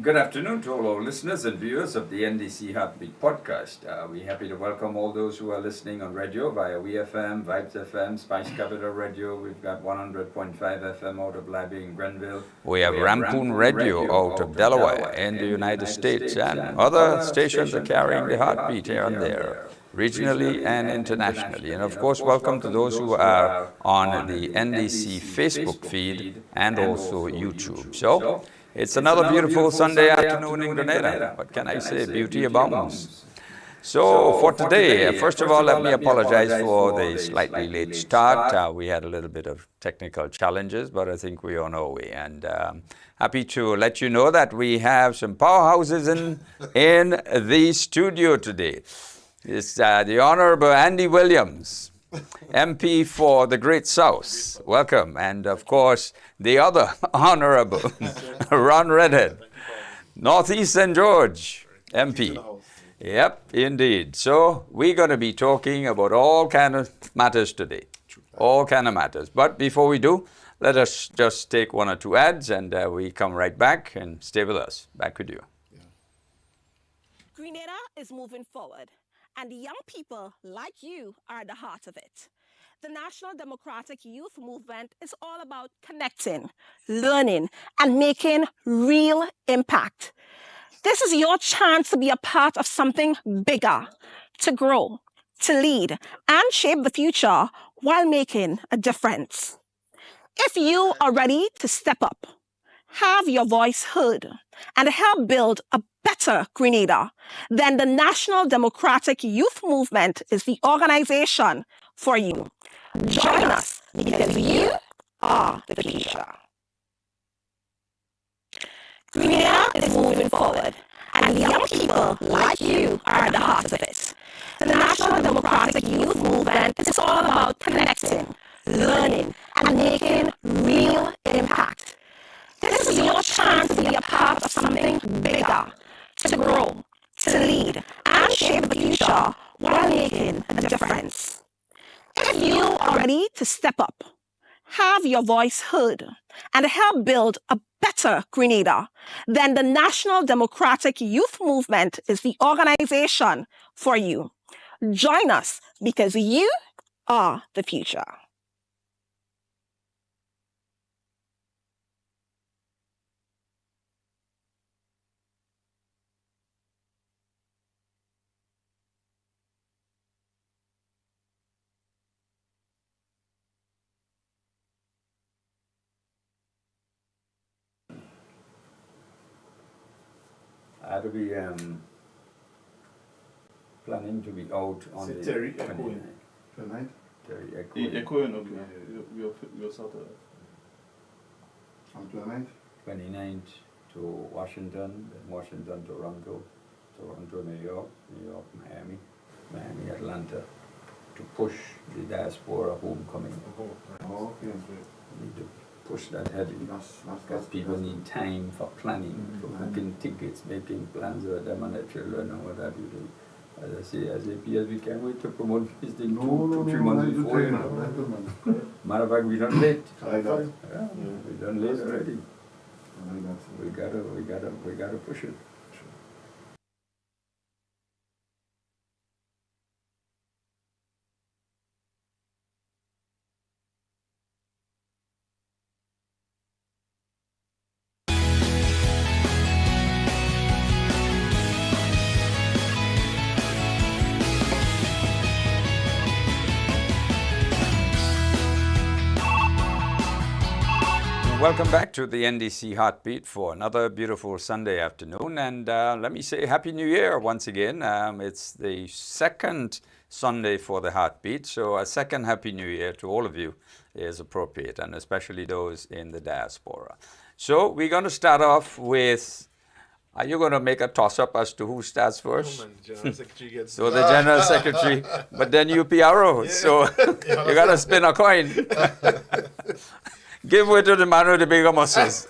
Good afternoon to all our listeners and viewers of the NDC Heartbeat podcast. We're happy to welcome all those who are listening on radio via WeFM, Vibes FM, Spice Capital Radio. We've got 100.5 FM out of Library in Grenville. We have Rampoon Radio out of Delaware in the United States, and other stations are carrying the heartbeat here and there, regionally and internationally. And of course, welcome to those who are on the NDC Facebook feed and also YouTube. So, it's another beautiful Sunday afternoon in Grenada. What can I say? Beauty abounds. So for today, first of all, let me apologize for the slightly late start. We had a little bit of technical challenges, but I think we're on our way. And happy to let you know that we have some powerhouses in the studio today. It's the Honorable Andy Williams, MP for the Great South. Welcome. And of course, the other Honorable Ron Redhead, Northeast St. George, MP. Yep, indeed. So we're going to be talking about all kind of matters today. All kind of matters. But before we do, let us just take one or two ads and we come right back and stay with us. Back with you. Grenada is moving forward, and the young people like you are at the heart of it. The National Democratic Youth Movement is all about connecting, learning, and making real impact. This is your chance to be a part of something bigger, to grow, to lead, and shape the future while making a difference. If you are ready to step up, have your voice heard, and help build a better Grenada, then the National Democratic Youth Movement is the organization for you. Join us because you are the future. Grenada is moving forward, and young people like you are at the heart of it. The National Democratic Youth Movement is all about connecting, learning, and making real impact. This is your chance to be a part of something bigger, to grow, to lead, and shape the future while making a difference. If you are ready to step up, have your voice heard, and help build a better Grenada, then the National Democratic Youth Movement is the organization for you. Join us because you are the future. I had to be planning to be out on the Terry 29th. Tonight? Terry Echoing, okay. You're sort of. On tonight? 29th to Washington, then Washington, Toronto, New York, Miami, Atlanta, to push the diaspora homecoming. Oh, okay. We need to push that heavy because people need time for planning, for booking tickets, making plans with them and their children and what have you do. As I say, as APS, we can't wait to promote this thing two, 3 months before. Matter of fact, we done late. Yeah, we done late already. We gotta push it. Welcome back to the NDC Heartbeat for another beautiful Sunday afternoon. And let me say Happy New Year once again. It's the second Sunday for the Heartbeat, so a second Happy New Year to all of you is appropriate, and especially those in the diaspora. So we're going to start off with, are you going to make a toss-up as to who starts first? Oh, man, the General Secretary gets So the General Secretary, but then you PRO, so you got to spin a coin. Give way to the man with the bigger muscles.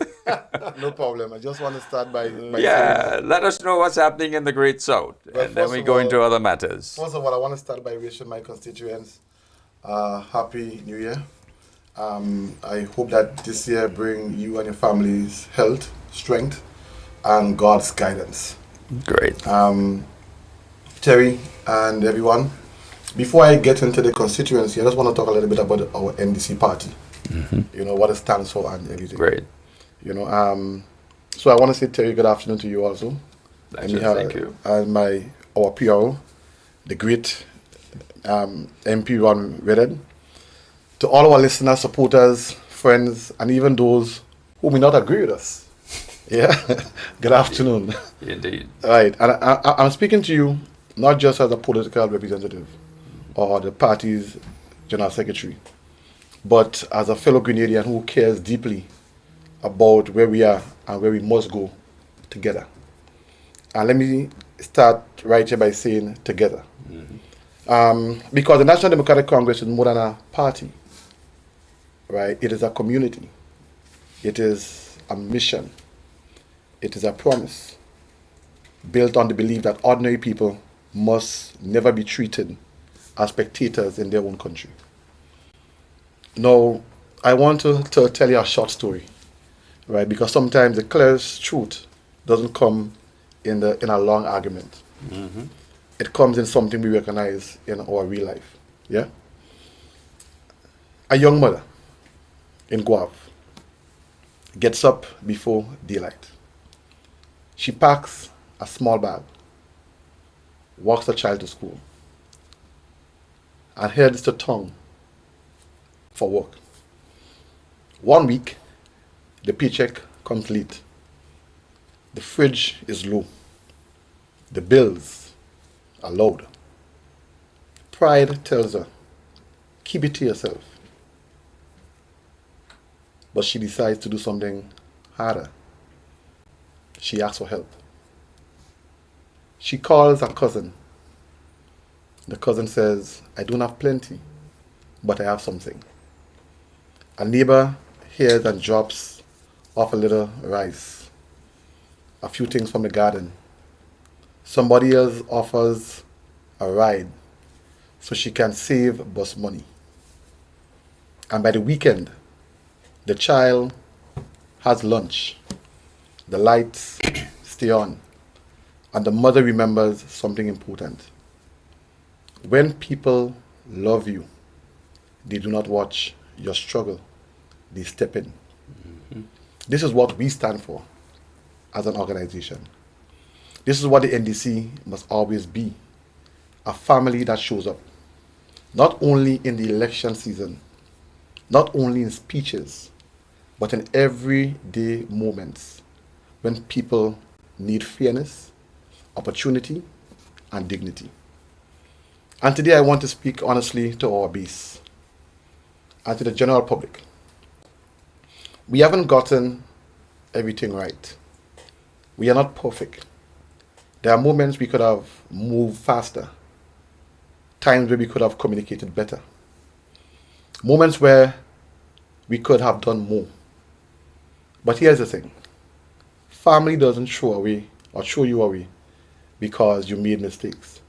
No problem. I just want to start by let us know what's happening in the Great South, and then we go into other matters. First of all, I want to start by wishing my constituents Happy New Year. I hope that this year bring you and your families health, strength, and God's guidance. Great. Terry and everyone, before I get into the constituency, I just want to talk a little bit about our NDC party. You know, what it stands for and everything. Great. You know, so I want to say, Terry, good afternoon to you also. Thank you. And our PRO, the great MP Ron Redden. To all our listeners, supporters, friends, and even those who may not agree with us. Yeah, good afternoon. Indeed. Right, and I'm speaking to you not just as a political representative or the party's general secretary, but as a fellow Grenadian who cares deeply about where we are and where we must go together. And let me start right here by saying together. Because the National Democratic Congress is more than a party, right? It is a community. It is a mission. It is a promise built on the belief that ordinary people must never be treated as spectators in their own country. Now, I want to tell you a short story, right? Because sometimes the clearest truth doesn't come in a long argument. It comes in something we recognize in our real life. Yeah? A young mother in Guav gets up before daylight. She packs a small bag, walks the child to school, and heads to town for work. 1 week, the paycheck comes late. The fridge is low. The bills are loud. Pride tells her, keep it to yourself. But she decides to do something harder. She asks for help. She calls her cousin. The cousin says, I don't have plenty, but I have something. A neighbor hears and drops off a little rice, a few things from the garden. Somebody else offers a ride so she can save bus money. And by the weekend, the child has lunch. The lights stay on. And the mother remembers something important. When people love you, they do not watch your struggle. They step in. This is what we stand for as an organization. This is what the NDC must always be. A family that shows up. Not only in the election season, not only in speeches, but in everyday moments when people need fairness, opportunity, and dignity. And today I want to speak honestly to our base and to the general public. We haven't gotten everything right. We are not perfect. There are moments we could have moved faster, times where we could have communicated better, moments where we could have done more. But here's the thing. Family doesn't throw away or throw you away because you made mistakes.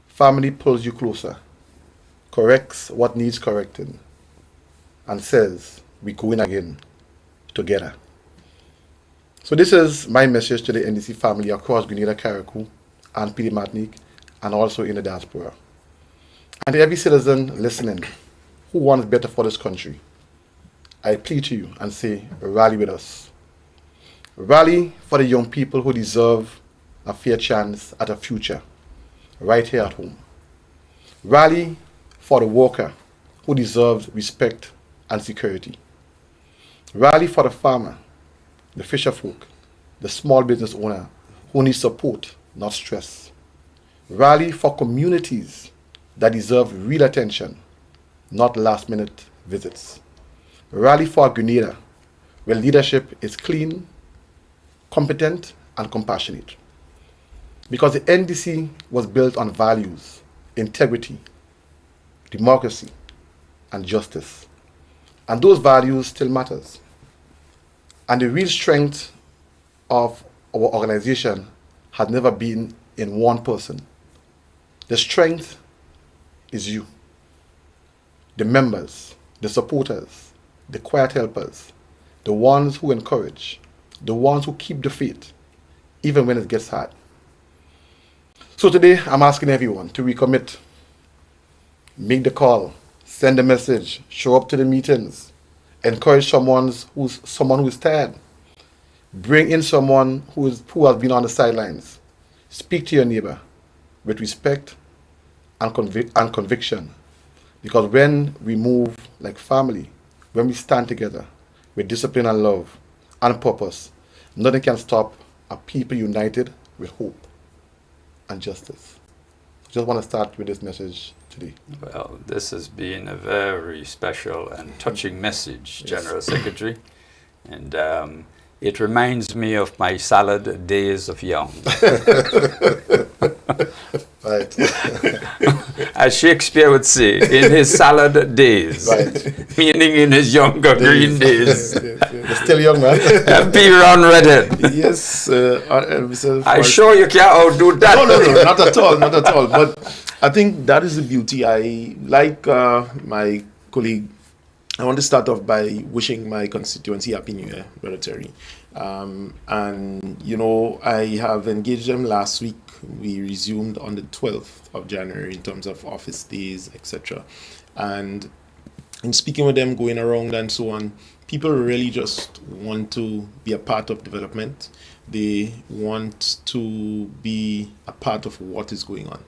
Family pulls you closer, corrects what needs correcting, and says, we go in again, together. So this is my message to the NDC family across Grenada, Carriacou, and PD Martinique, and also in the diaspora. And to every citizen listening who wants better for this country, I plead to you and say, rally with us. Rally for the young people who deserve a fair chance at a future, right here at home. Rally for the worker who deserves respect and security. Rally for the farmer, the fisher folk, the small business owner who needs support, not stress. Rally for communities that deserve real attention, not last-minute visits. Rally for Grenada, where leadership is clean, competent, and compassionate. Because the NDC was built on values, integrity, democracy, and justice. And those values still matters. And the real strength of our organization has never been in one person. The strength is you. The members, the supporters, the quiet helpers, the ones who encourage, the ones who keep the faith, even when it gets hard. So today, I'm asking everyone to recommit, make the call, send a message, show up to the meetings, encourage someone who's tired, bring in someone who has been on the sidelines. Speak to your neighbor with respect and conviction, because when we move like family, when we stand together with discipline and love and purpose, nothing can stop a people united with hope and justice. Just want to start with this message today. Well, this has been a very special and touching message, General Secretary. And it reminds me of my salad days of young. Right. As Shakespeare would say, in his salad days, Right. meaning in his younger green days. You're still young, man. Be unreaded. Yes, Mr. I'm sure you can't outdo that. No, not at all, not at all. But I think that is the beauty. I like my colleague. I want to start off by wishing my constituency Happy New Year, Brother Terry. And, you know, I have engaged them last week. We resumed on the 12th of January in terms of office days, etc. And in speaking with them, going around and so on, people really just want to be a part of development. They want to be a part of what is going on.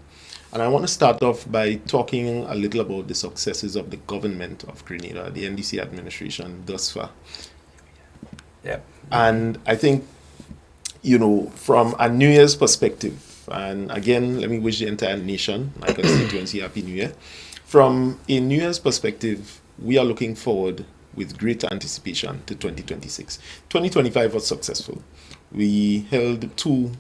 And I want to start off by talking a little about the successes of the government of Grenada, the NDC administration thus far. Yep. And I think, you know, from a New Year's perspective, and again, let me wish the entire nation, my constituency, Happy New Year. From a New Year's perspective, we are looking forward with great anticipation to 2026. 2025 was successful. We held two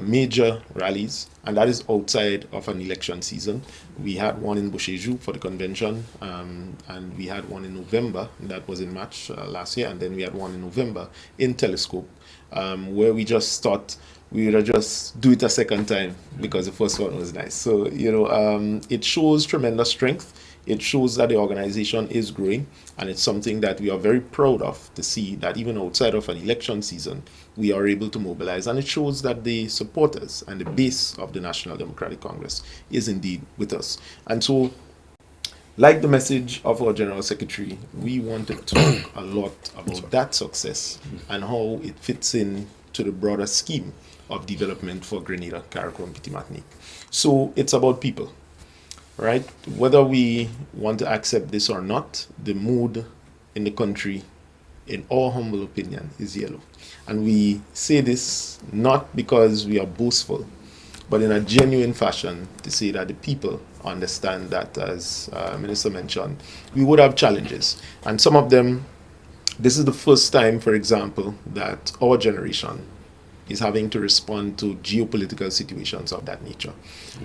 major rallies, and that is outside of an election season. We had one in Boucheju for the convention, and we had one in November, that was in March last year, and then we had one in November in Telescope, where we just thought we would just do it a second time because the first one was nice. So, you know, it shows tremendous strength. It shows that the organization is growing, and it's something that we are very proud of to see that even outside of an election season, we are able to mobilize. And it shows that the supporters and the base of the National Democratic Congress is indeed with us. And so, like the message of our General Secretary, we want to talk a lot about that success and how it fits in to the broader scheme of development for Grenada, Carriacou, and Petit Martinique. So it's about people. Right? Whether we want to accept this or not, the mood in the country, in our humble opinion, is yellow. And we say this not because we are boastful, but in a genuine fashion to say that the people understand that, as Minister mentioned, we would have challenges. And some of them, this is the first time, for example, that our generation is having to respond to geopolitical situations of that nature.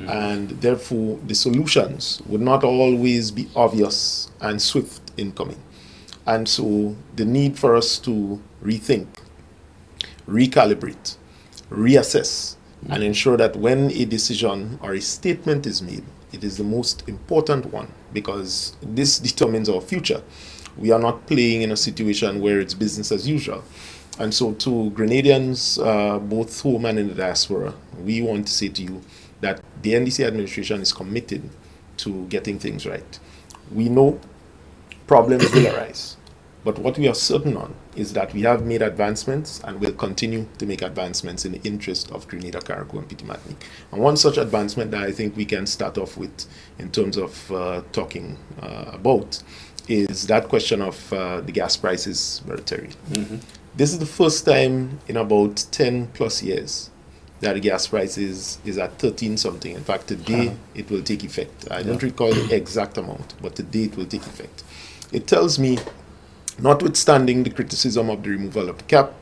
And therefore, the solutions would not always be obvious and swift in coming. And so the need for us to rethink, recalibrate, reassess, and ensure that when a decision or a statement is made, it is the most important one, because this determines our future. We are not playing in a situation where it's business as usual. And so to Grenadians, both home and in the diaspora, we want to say to you that the NDC administration is committed to getting things right. We know problems will arise, but what we are certain on is that we have made advancements and will continue to make advancements in the interest of Grenada, Carriacou, and Petit Martinique. And one such advancement that I think we can start off with in terms of talking about is that question of the gas prices, Brother Terry. This is the first time in about 10 plus years that the gas price is at 13 something. In fact, today it will take effect. I don't recall the exact amount, but today it will take effect. It tells me, notwithstanding the criticism of the removal of the cap,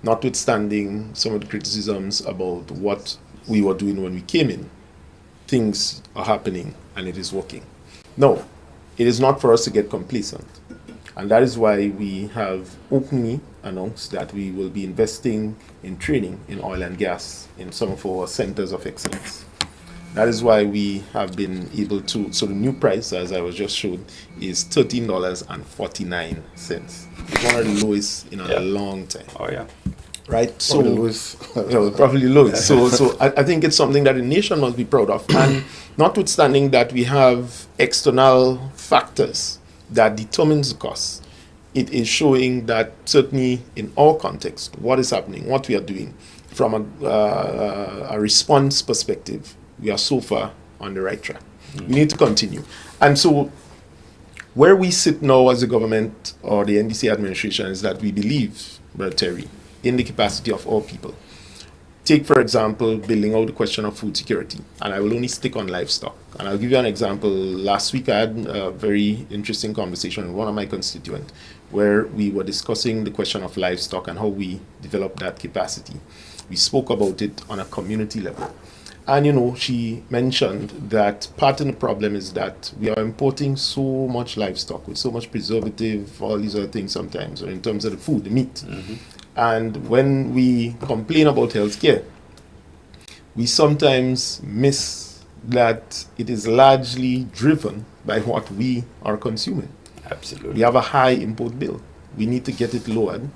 notwithstanding some of the criticisms about what we were doing when we came in, things are happening and it is working. No, it is not for us to get complacent. And that is why we have openly announced that we will be investing in training in oil and gas in some of our centers of excellence. That is why we have been able to, so the new price, as I was just showed, is $13.49. It's one of the lowest in a long time. Oh, yeah. right? So Probably lose. probably lose. So I think it's something that the nation must be proud of. And notwithstanding that we have external factors that determines the cost, it is showing that certainly in our context, what is happening, what we are doing, from a response perspective, we are so far on the right track. We need to continue. And so where we sit now as a government or the NDC administration is that we believe, Brother Terry, in the capacity of all people. Take, for example, building out the question of food security. And I will only stick on livestock. And I'll give you an example. Last week I had a very interesting conversation with one of my constituents where we were discussing the question of livestock and how we develop that capacity. We spoke about it on a community level. And, you know, she mentioned that part of the problem is that we are importing so much livestock with so much preservative, all these other things sometimes, or in terms of the food, the meat. And when we complain about healthcare, we sometimes miss that it is largely driven by what we are consuming. Absolutely. We have a high import bill. We need to get it lowered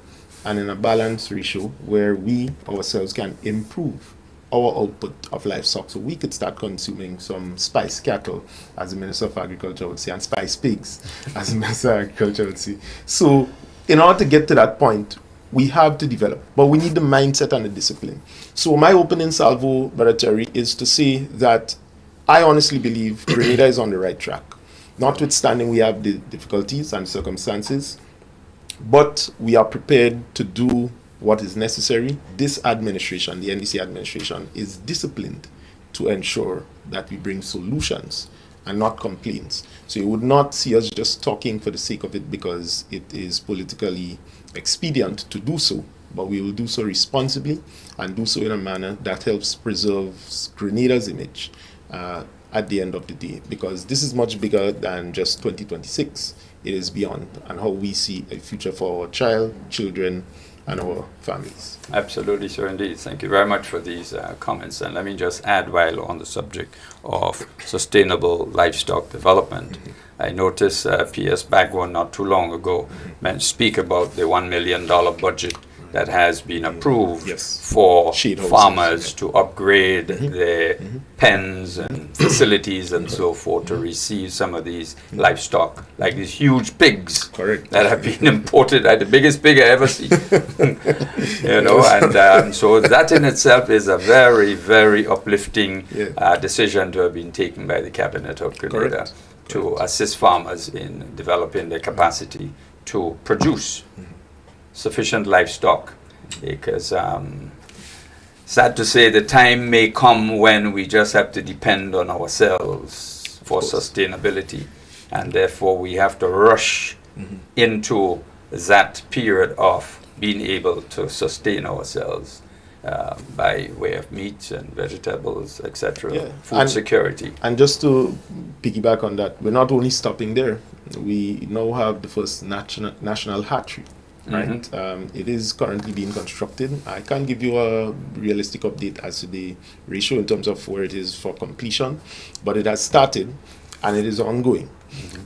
and in a balanced ratio where we ourselves can improve our output of livestock, so we could start consuming some spice cattle, as the Minister of Agriculture would say, and spice pigs, as the Minister of Agriculture would say. So in order to get to that point, we have to develop, but we need the mindset and the discipline. So my opening salvo, Brother Terry, is to say that I honestly believe Grenada is on the right track. Notwithstanding we have the difficulties and circumstances, but we are prepared to do what is necessary. This administration, the NDC administration, is disciplined to ensure that we bring solutions and not complaints. So you would not see us just talking for the sake of it because it is politically expedient to do so, but we will do so responsibly and do so in a manner that helps preserve Grenada's image at the end of the day, because this is much bigger than just 2026. It is beyond, and how we see a future for our children, and our families. Absolutely, sir, indeed. Thank you very much for these comments. And let me just add, while on the subject of sustainable livestock development, I noticed P.S. Bagwan not too long ago speak about the $1 million budget that has been approved for farmers to upgrade their pens and facilities and so forth to receive some of these livestock, like these huge pigs that have been imported, the biggest pig I ever see. You know, and so that in itself is a very, very uplifting decision to have been taken by the Cabinet of Grenada to assist farmers in developing their capacity to produce sufficient livestock, because sad to say the time may come when we just have to depend on ourselves for sustainability, and therefore we have to rush into that period of being able to sustain ourselves by way of meat and vegetables, etc. Food security. And just to piggyback on that, we're not only stopping there. We now have the first national hatchery. Right, it is currently being constructed. I can't give you a realistic update as to the ratio in terms of where it is for completion, but it has started and it is ongoing.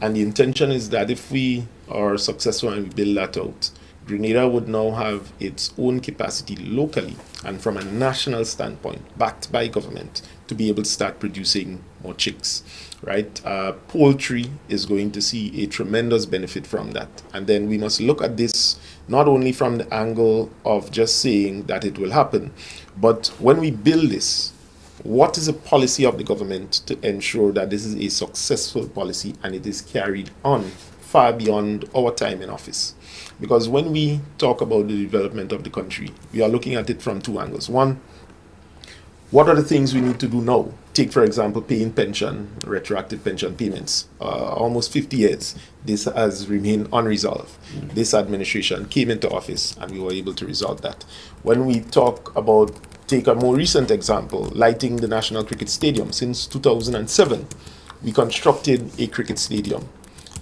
And the intention is that if we are successful and we build that out, Grenada would now have its own capacity locally and from a national standpoint, backed by government, to be able to start producing more chicks. Right, poultry is going to see a tremendous benefit from that, and then we must look at this not only from the angle of just saying that it will happen, but when we build this, what is the policy of the government to ensure that this is a successful policy and it is carried on far beyond our time in office? Because when we talk about the development of the country, we are looking at it from two angles. One, what are the things we need to do now? Take, for example, paying pension, retroactive pension payments. Almost 50 years, this has remained unresolved. This administration came into office and we were able to resolve that. When we talk about, take a more recent example, lighting the National Cricket Stadium. Since 2007, we constructed a cricket stadium.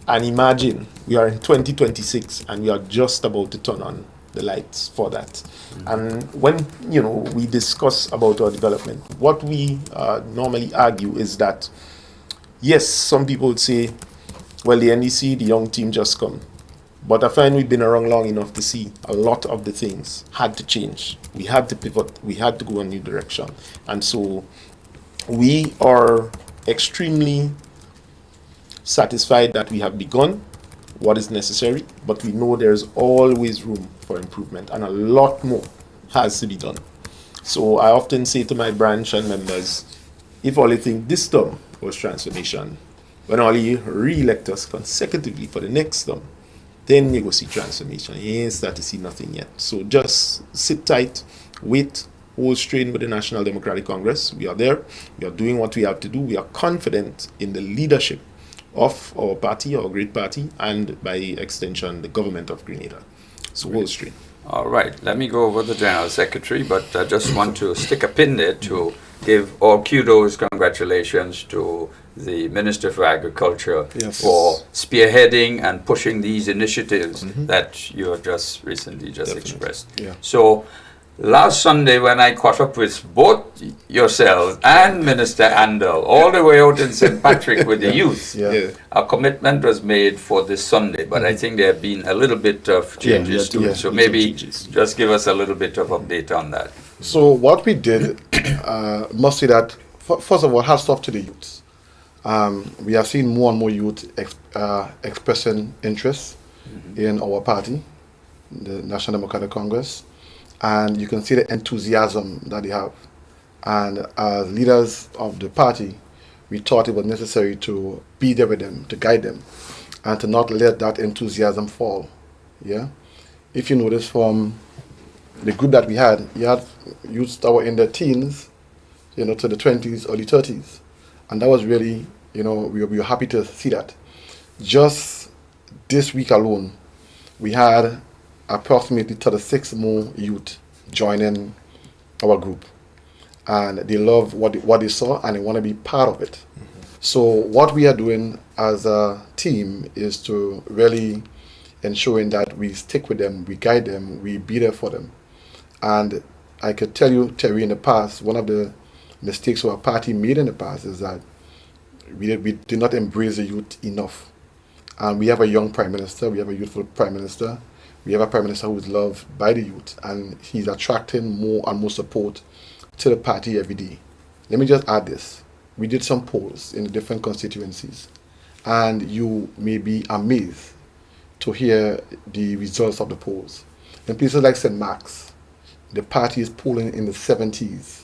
And imagine, we are in 2026 and we are just about to turn on the lights for that. And when we discuss about our development, what we normally argue is that yes, some people would say, well, the NDC, the young team just come. But I find we've been around long enough to see a lot of the things had to change. We had to pivot. We had to go a new direction. And so we are extremely satisfied that we have begun what is necessary, but we know there's always room for improvement, and a lot more has to be done. So I often say to my branch and members, if all you think this term was transformation, when all you re-elect us consecutively for the next term, then you go see transformation. You ain't start to see nothing yet. So just sit tight, wait, hold strain with the National Democratic Congress. We are there. We are doing what we have to do. We are confident in the leadership of our party, our great party, and by extension, the government of Grenada. So hold strain. All right, let me go over the General Secretary, but I just want to stick a pin there to give all kudos, congratulations to the Minister for Agriculture for spearheading and pushing these initiatives that you have just recently expressed. Yeah. So last Sunday when I caught up with both yourselves and Minister Andel all the way out in St. Patrick with the youth, a commitment was made for this Sunday, but I think there have been a little bit of changes to it. So maybe just give us a little bit of update on that. So what we did, must say that, first of all, hats off to the youths. We have seen more and more youth expressing interest in our party, the National Democratic Congress, and you can see the enthusiasm that they have. And as leaders of the party, we thought it was necessary to be there with them, to guide them, and to not let that enthusiasm fall. Yeah, if you notice from the group that we had, you had youths that were in their teens, to the 20s, early 30s. And that was really, we were happy to see that. Just this week alone, we had approximately 36 more youth joining our group. And they love what they saw and they want to be part of it. So what we are doing as a team is to really ensuring that we stick with them, we guide them, we be there for them. And I could tell you, Terry, in the past, one of the mistakes our party made in the past is that we did not embrace the youth enough. And we have a young Prime Minister, we have a youthful Prime Minister, we have a Prime Minister who is loved by the youth, and he's attracting more and more support to the party every day. Let me just add this. We did some polls in the different constituencies, and you may be amazed to hear the results of the polls. In places like St. Mark's, the party is polling in the 70s.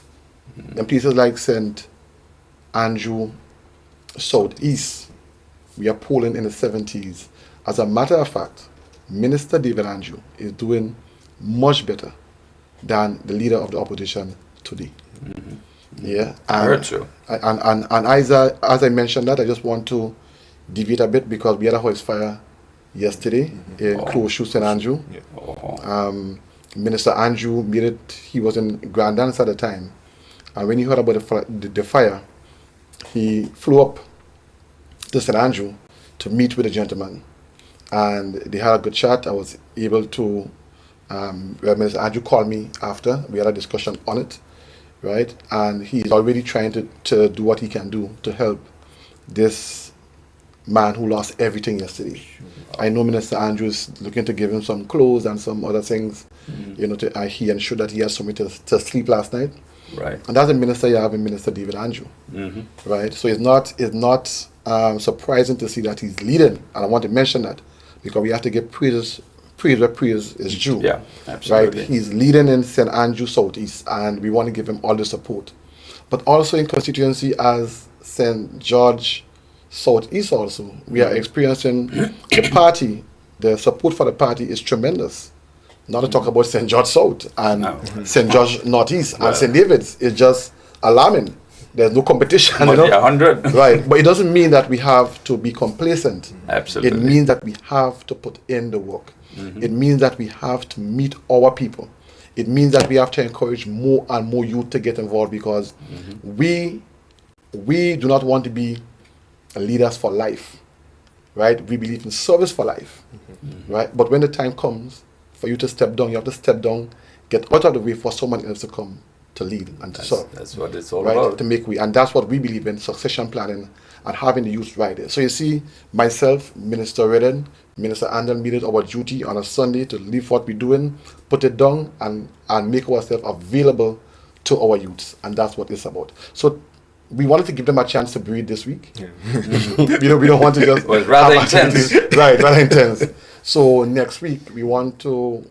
In places like St. Andrew Southeast, we are polling in the 70s. As a matter of fact, Minister David Andrew is doing much better than the leader of the opposition today. Yeah, and, I heard so. And as I mentioned that, I just want to deviate a bit because we had a hoist fire yesterday in Close St. Andrew. Minister Andrew made it. He was in Grand Dance at the time, and when he heard about the fire, he flew up to St. Andrew to meet with the gentleman, and they had a good chat. I was able to. Minister Andrew called me after. We had a discussion on it, right? And he's already trying to do what he can do to help this man who lost everything yesterday. I know Minister Andrew is looking to give him some clothes and some other things. He ensured that he has somewhere to sleep last night. Right. And that's the minister you have in Minister David Andrew. Right. So it's not surprising to see that he's leading, and I want to mention that because we have to give praise where praise is due. Yeah, absolutely. Right. He's leading in St. Andrew Southeast, and we want to give him all the support. But also in constituency as St. George Southeast also, we are experiencing the party, the support for the party is tremendous. Not to talk about St. George South and St. George Northeast and St. David's is just alarming. There's no competition. 100. Right. But it doesn't mean that we have to be complacent. Absolutely. It means that we have to put in the work. It means that we have to meet our people. It means that we have to encourage more and more youth to get involved because we do not want to be leaders for life, right? We believe in service for life, right? But when the time comes for you to step down, you have to step down, get out of the way for someone else to come to lead and to serve. That's what it's all Right, about. to make way. And that's what we believe in, succession planning and having the youth right there. So you see, myself, Minister Redden, Minister Andel made it our duty on a Sunday to leave what we're doing, put it down, and make ourselves available to our youths. And that's what it's about. So we wanted to give them a chance to breathe this week. Yeah. we don't want to just... It was rather intense. Right, rather intense. So next week, we want to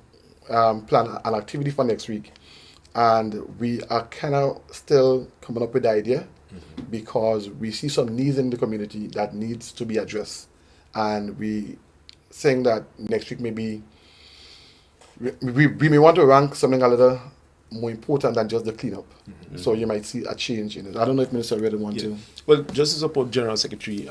plan an activity for next week. And we are kind of still coming up with the idea because we see some needs in the community that needs to be addressed. And we saying that next week maybe we may want to rank something a little more important than just the cleanup. So you might see a change in it. I don't know if Minister Redden wants to. Well, just to support General Secretary,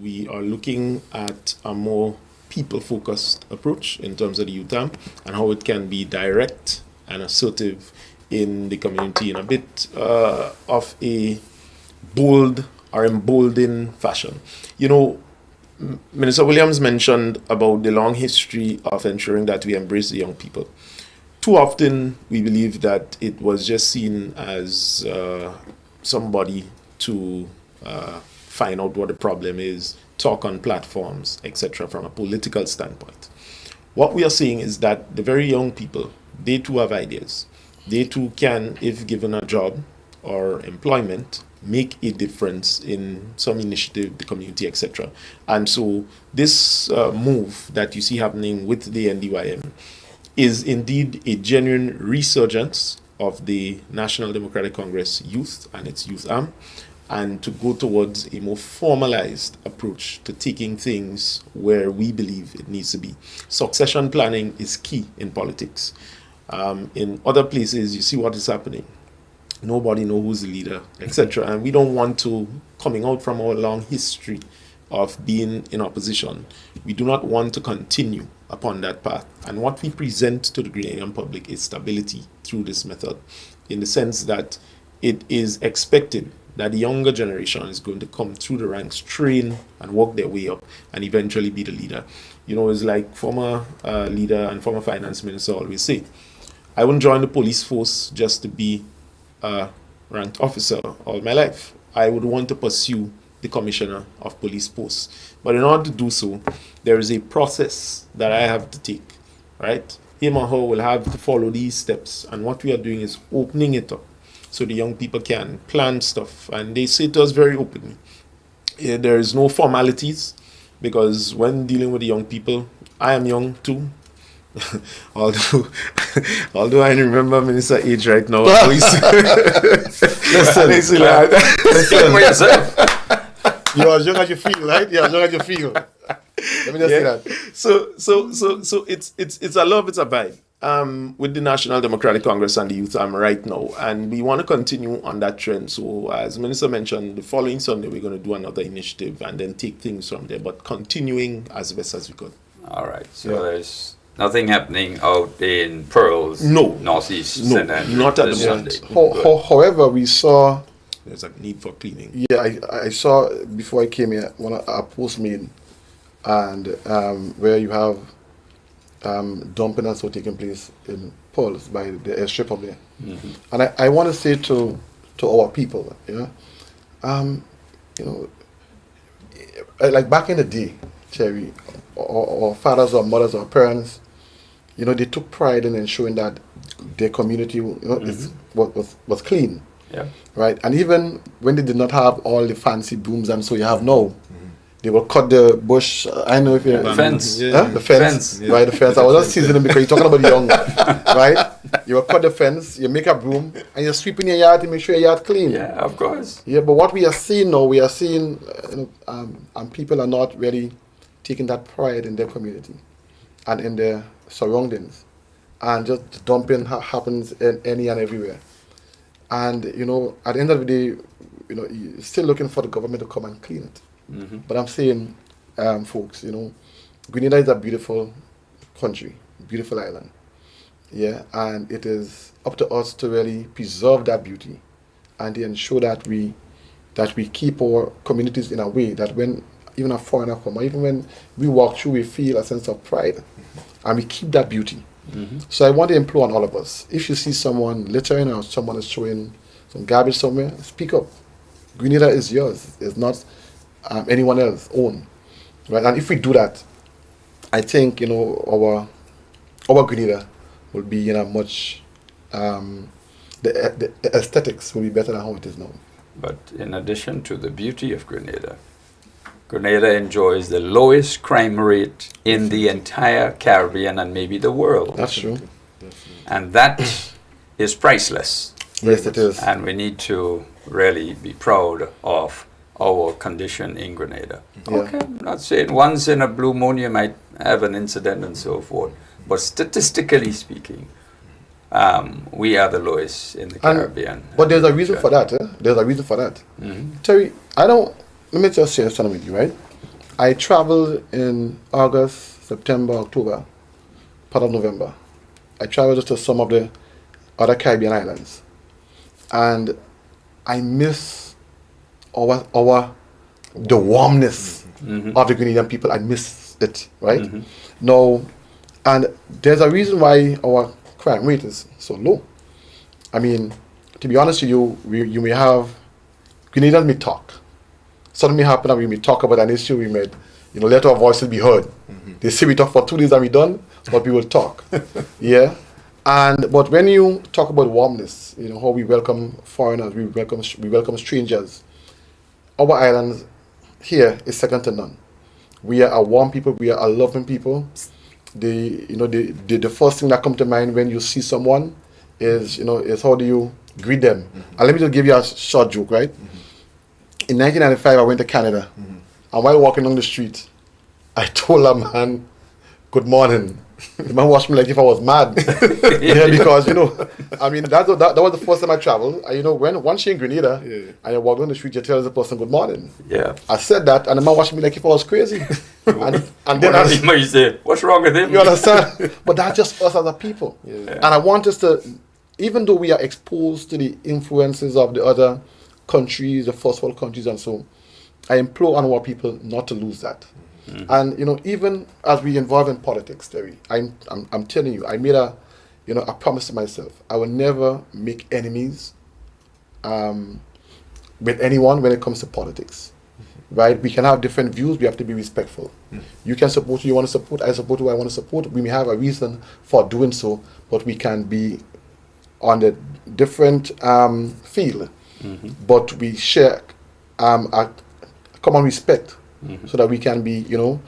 we are looking at a more people-focused approach in terms of the UTAM and how it can be direct and assertive in the community in a bit of a bold or emboldened fashion. You know, Minister Williams mentioned about the long history of ensuring that we embrace the young people. Too often, we believe that it was just seen as somebody to find out what the problem is, talk on platforms, etc., from a political standpoint. What we are seeing is that the very young people, they too have ideas. They too can, if given a job or employment, make a difference in some initiative, the community, etc. And so this move that you see happening with the NDYM is indeed a genuine resurgence of the National Democratic Congress youth and its youth arm, and to go towards a more formalized approach to taking things where we believe it needs to be. Succession planning is key in politics. In other places, you see what is happening. Nobody knows who's the leader, etc. And we don't want to, coming out from our long history of being in opposition, we do not want to continue upon that path. And what we present to the Grenadian public is stability through this method, in the sense that it is expected that the younger generation is going to come through the ranks, train and work their way up, and eventually be the leader. You know, it's like former leader and former finance minister always say, I wouldn't join the police force just to be a ranked officer all my life. I would want to pursue the commissioner of police posts. But in order to do so, there is a process that I have to take, right? Him or her will have to follow these steps. And what we are doing is opening it up so the young people can plan stuff. And they say to us very openly, there is no formalities, because when dealing with the young people, I am young too. although I remember Minister age right now. Listen, For yourself. You're as young as you feel, right? You're as young as you feel. Let me just say that. So it's a love, it's a vibe. With the National Democratic Congress and the Youth Arm right now, and we want to continue on that trend. So as Minister mentioned, the following Sunday we're going to do another initiative and then take things from there, but continuing as best as we could. All right. So there's nothing happening out in Pearls, Northeast, no, and not at the Sunday. moment. However, we saw. There's a need for cleaning. Yeah, I saw before I came here one of our post made, and where you have dumping and so taking place in Pearls by the airstrip up there. And I want to say to our people, like back in the day, Cherry, or fathers or mothers or parents, they took pride in ensuring that their community was clean. Yeah. Right. And even when they did not have all the fancy brooms and so you have now, they will cut the bush. I know if you're the fence. The fence. Yeah. Right, the fence. I was just teasing them because you're talking about young, right? You will cut the fence, you make a broom, and you're sweeping your yard to make sure your yard clean. Yeah, of course. Yeah, but what we are seeing now, we are seeing, and people are not really taking that pride in their community and in their surroundings, and just dumping happens in any and everywhere. And at the end of the day, you're still looking for the government to come and clean it. But I'm saying, folks, Grenada is a beautiful country, beautiful island. Yeah, and it is up to us to really preserve that beauty and to ensure that we keep our communities in a way that when even a foreigner comes, or even when we walk through, we feel a sense of pride, and we keep that beauty. So I want to implore on all of us. If you see someone littering or someone is throwing some garbage somewhere, speak up. Grenada is yours. It's not anyone else's own. Right? And if we do that, I think, you know, our Grenada will be in a much, the aesthetics will be better than how it is now. But in addition to the beauty of Grenada, Grenada enjoys the lowest crime rate in the entire Caribbean and maybe the world. That's true. And that is priceless. Yes, it is. And we need to really be proud of our condition in Grenada. Yeah. Okay, I'm not saying once in a blue moon you might have an incident and so forth, but statistically speaking, we are the lowest in the Caribbean. But there's a reason for that. There's a reason for that. Terry, let me just share something with you, right? I traveled in August, September, October, part of November. I traveled to some of the other Caribbean islands. And I miss the warmness of the Grenadian people. I miss it, right? Now, and there's a reason why our crime rate is so low. I mean, to be honest with you, you may have, Grenadians may talk. Something may happen and we may talk about an issue, we may, you know, let our voices be heard. They say we talk for 2 days and we done, but we will talk. Yeah? But when you talk about warmness, you know, how we welcome foreigners, we welcome strangers, our islands here is second to none. We are a warm people, we are a loving people. The first thing that comes to mind when you see someone is how do you greet them. And let me just give you a short joke, right? In 1995, I went to Canada, and while walking on the street, I told a man, "Good morning." The man watched me like if I was mad. Yeah, because, you know, I mean, that was the first time I traveled. You know, once you're in Grenada, and you walk on the street, you tell the person, "Good morning." Yeah. I said that, and the man watched me like if I was crazy. and then you say, "What's wrong with him?" You understand? But that's just us as a people. Yeah. And I want us to, even though we are exposed to the influences of the other countries, the first world countries and so, I implore on our people not to lose that. And, you know, even as we involve in politics, Terry, I'm telling you, I made a promise to myself. I will never make enemies with anyone when it comes to politics. Right? We can have different views, we have to be respectful. You can support who you want to support, I support who I want to support. We may have a reason for doing so, but we can be on a different field. But we share a common respect so that we can be, you know,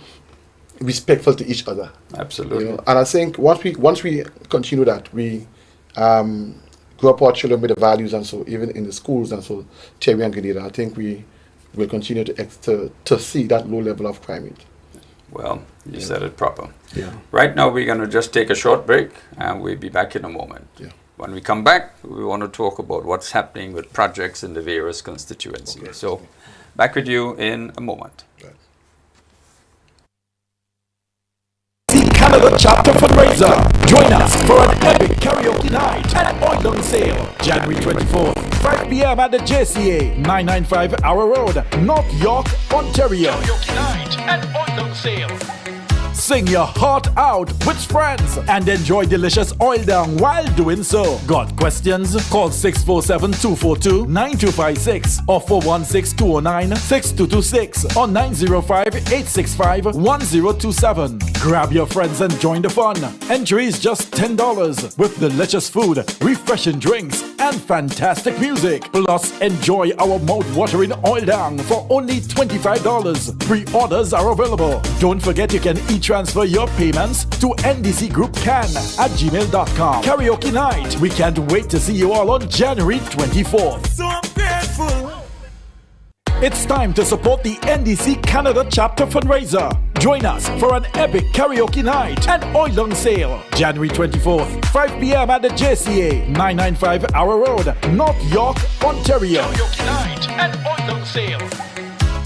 respectful to each other. Absolutely. You know? And I think once we continue that, we grow up our children with the values and so, even in the schools and so, Terry and Grenada, I think we will continue to see that low level of crime rate. Well, you said it proper. Yeah. Right now, we're going to just take a short break, and we'll be back in a moment. Yeah. When we come back, we want to talk about what's happening with projects in the various constituencies. Okay. So, back with you in a moment. Canada Chapter Fundraiser. Join us for an epic karaoke night at Oil on Sale, January 24th, 5 p.m. at the JCA, 995 Arrow Road, North York, Ontario. Karaoke night at Oil on Sale. Sing your heart out with friends and enjoy delicious oil down while doing so. Got questions? Call 647-242-9256 or 416-209-6226 or 905-865-1027. Grab your friends and join the fun. Entry is just $10 with delicious food, refreshing drinks, and fantastic music. Plus, enjoy our mouth-watering oil down for only $25. Pre-orders are available. Don't forget you can e-transfer your payments to ndcgroupcan@gmail.com. Karaoke night. We can't wait to see you all on January 24th. So I'm grateful. It's time to support the NDC Canada Chapter Fundraiser. Join us for an epic karaoke night at Oil on Sale, January 24th, 5 p.m. at the JCA, 995 Arrow Road, North York, Ontario. Karaoke night at Oil on Sale.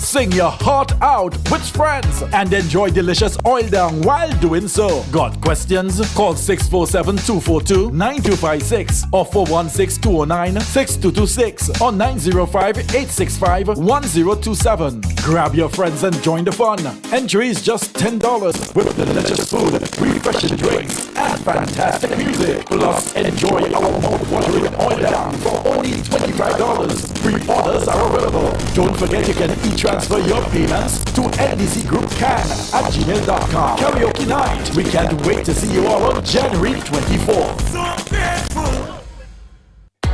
Sing your heart out with friends and enjoy delicious oil down while doing so. Got questions? Call 647-242-9256 or 416-209-6226 or 905-865-1027. Grab your friends and join the fun. Entry is just $10 with delicious food, refreshing drinks, and fantastic music. Plus, enjoy our mouth-watering oil down for only $25. Pre-orders are available. Don't forget you can e-transfer your payments to ndcgroupcan@gmail.com. Karaoke night. We can't wait to see you all on January 24th.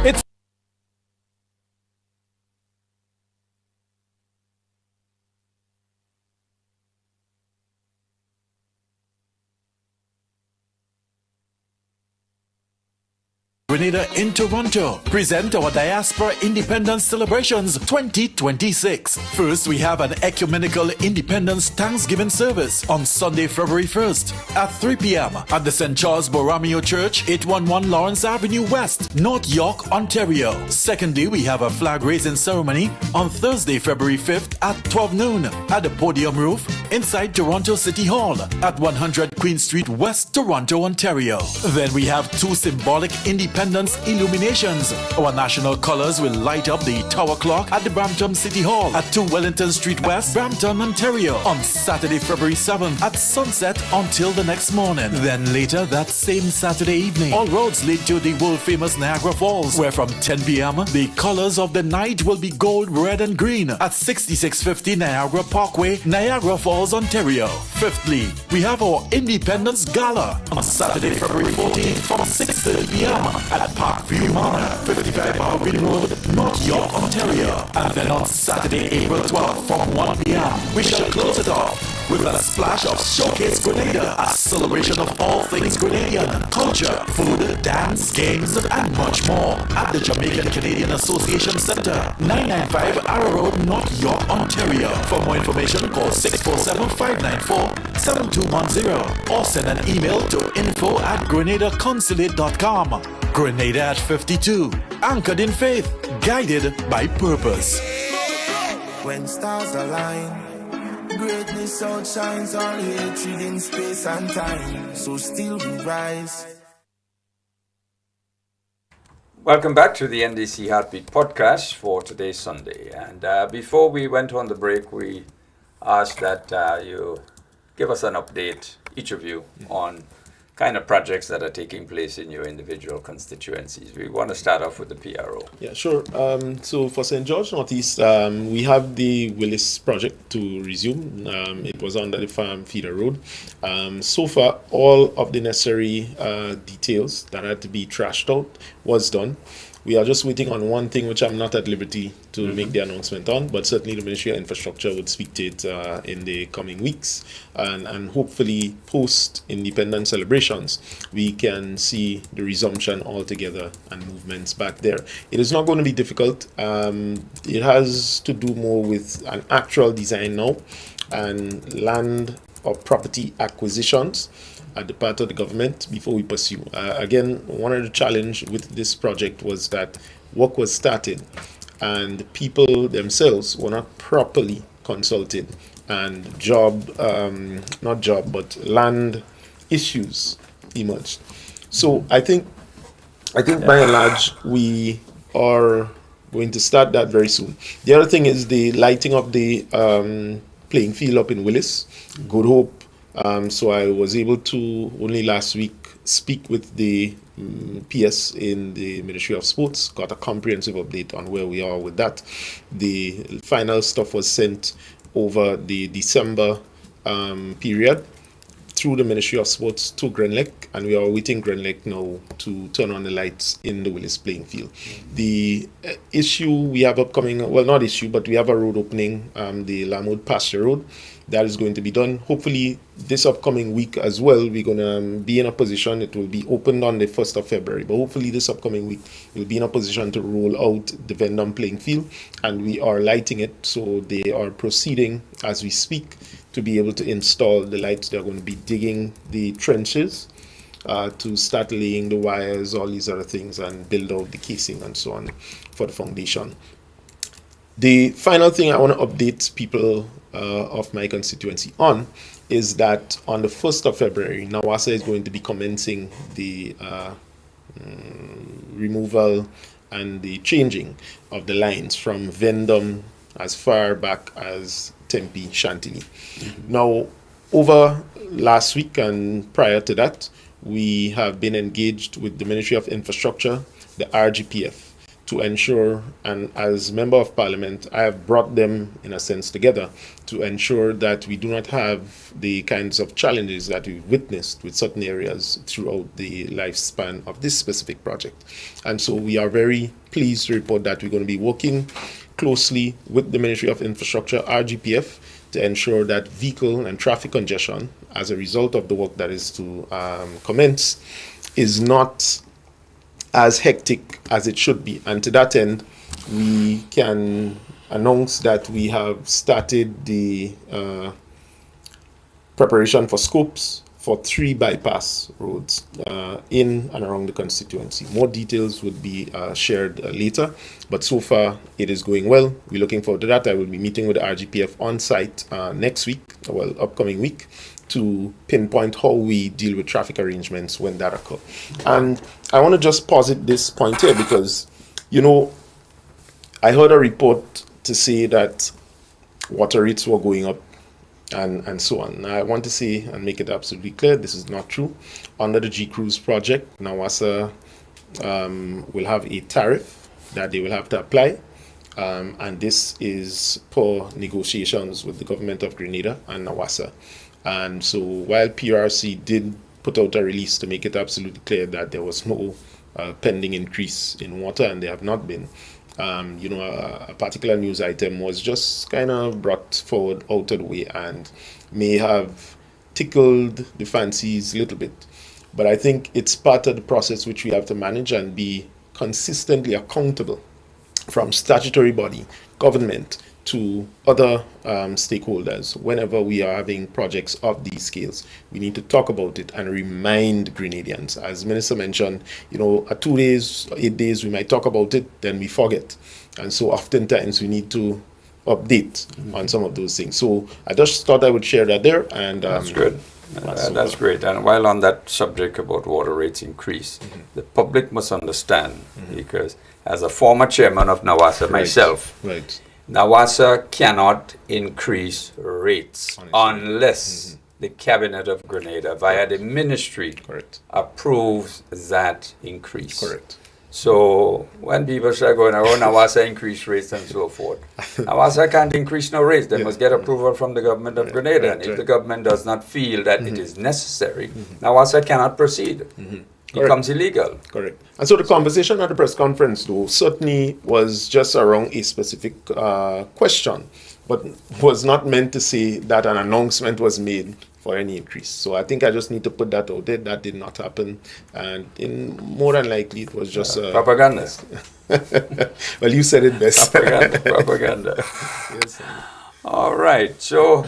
It's Grenada in Toronto present our Diaspora Independence Celebrations 2026. First, we have an ecumenical Independence Thanksgiving service on Sunday, February 1st at 3 p.m. at the St. Charles Borromeo Church, 811 Lawrence Avenue West, North York, Ontario. Secondly, we have a flag raising ceremony on Thursday, February 5th at 12 noon at the podium roof inside Toronto City Hall at 100 Queen Street West, Toronto, Ontario. Then we have two symbolic Independence illuminations. Our national colors will light up the tower clock at the Brampton City Hall at 2 Wellington Street West, Brampton, Ontario on Saturday, February 7th at sunset until the next morning. Then later that same Saturday evening, all roads lead to the world famous Niagara Falls, where from 10 p.m. the colors of the night will be gold, red and green at 6650 Niagara Parkway, Niagara Falls, Ontario. Fifthly, we have our Independence Gala on Saturday, February 14th from 6:30 p.m. at Parkview Manor, 55 Baldwin Road, North York, Ontario. And then on Saturday, April 12th from 1 p.m. we shall close it off with a splash of Showcase Grenada, a celebration of all things Grenadian, culture, food, dance, games, and much more at the Jamaican Canadian Association Centre, 995 Arrow Road, North York, Ontario. For more information, call 647-594-7210 or send an email to info@grenadaconsulate.com. Grenada at 52, anchored in faith, guided by purpose. When stars align, greatness outshines all hatred in space and time. So still we rise. Welcome back to the NDC Heartbeat podcast for today's Sunday. And before we went on the break, we asked that you give us an update, each of you, on kind of projects that are taking place in your individual constituencies. We want to start off with the PRO. Yeah, sure. So for St. George Northeast, we have the Willis project to resume. It was under the Farm Feeder Road. So far, all of the necessary details that had to be trashed out was done. We are just waiting on one thing, which I'm not at liberty to make the announcement on, but certainly the Ministry of Infrastructure would speak to it in the coming weeks. And hopefully, post-independence celebrations, we can see the resumption altogether and movements back there. It is not going to be difficult. It has to do more with an actual design now and land or property acquisitions at the part of the government before we pursue. Again, one of the challenge with this project was that work was started and the people themselves were not properly consulted, and land issues emerged. So I think by and large we are going to start that very soon. The other thing is the lighting of the playing field up in Willis, Good Hope. So I was able to only last week speak with the PS in the Ministry of Sports, got a comprehensive update on where we are with that. The final stuff was sent over the December period through the Ministry of Sports to Grenlec, and we are awaiting Grenlec now to turn on the lights in the Willis playing field. The issue we have upcoming, well, not issue, but we have a road opening, the Lamode Pasture Road. That is going to be done. Hopefully, this upcoming week as well, we're going to be in a position, it will be opened on the 1st of February, but hopefully this upcoming week, we'll be in a position to roll out the Vendom playing field, and we are lighting it, so they are proceeding as we speak to be able to install the lights. They're going to be digging the trenches to start laying the wires, all these other things, and build out the casing and so on for the foundation. The final thing I want to update people of my constituency on is that on the 1st of February, NAWASA is going to be commencing the removal and the changing of the lines from Vendom as far back as Tempe, Chantilly. Now, over last week and prior to that, we have been engaged with the Ministry of Infrastructure, the RGPF, to ensure, and as Member of Parliament, I have brought them in a sense together to ensure that we do not have the kinds of challenges that we've witnessed with certain areas throughout the lifespan of this specific project. And so we are very pleased to report that we're going to be working closely with the Ministry of Infrastructure, RGPF, to ensure that vehicle and traffic congestion as a result of the work that is to commence is not as hectic as it should be. And to that end, we can announce that we have started the preparation for scopes for 3 bypass roads in and around the constituency. More details would be shared later, but so far it is going well. We're looking forward to that. I will be meeting with the RGPF on site next week, well, upcoming week, to pinpoint how we deal with traffic arrangements when that occurs. And I want to just posit this point here because, you know, I heard a report to say that water rates were going up and so on. Now, I want to say and make it absolutely clear, this is not true. Under the G-Cruise project, NAWASA will have a tariff that they will have to apply. And this is per negotiations with the government of Grenada and NAWASA. And so while PRC did put out a release to make it absolutely clear that there was no pending increase in water, and there have not been, you know, a particular news item was just kind of brought forward out of the way and may have tickled the fancies a little bit. But I think it's part of the process which we have to manage and be consistently accountable from statutory body, government, to other stakeholders. Whenever we are having projects of these scales, we need to talk about it and remind Grenadians. As Minister mentioned, you know, 2 days, 8 days, we might talk about it, then we forget. And so oftentimes we need to update on some of those things. So I just thought I would share that there. And that's good. That's great. And while on that subject about water rates increase, the public must understand, because as a former chairman of NAWASA myself, NAWASA cannot increase rates unless the Cabinet of Grenada via the ministry approves that increase. So when people start going, oh, NAWASA increase rates and so forth, NAWASA can't increase no rates. They must get approval from the government of Grenada. And if the government does not feel that it is necessary, NAWASA cannot proceed. It becomes illegal. Correct. And so the conversation at the press conference, though, certainly was just around a specific question, but was not meant to say that an announcement was made for any increase. So I think I just need to put that out there. That did not happen. And more than likely, it was just... propaganda. Well, you said it best. Propaganda. Yes. All right. So,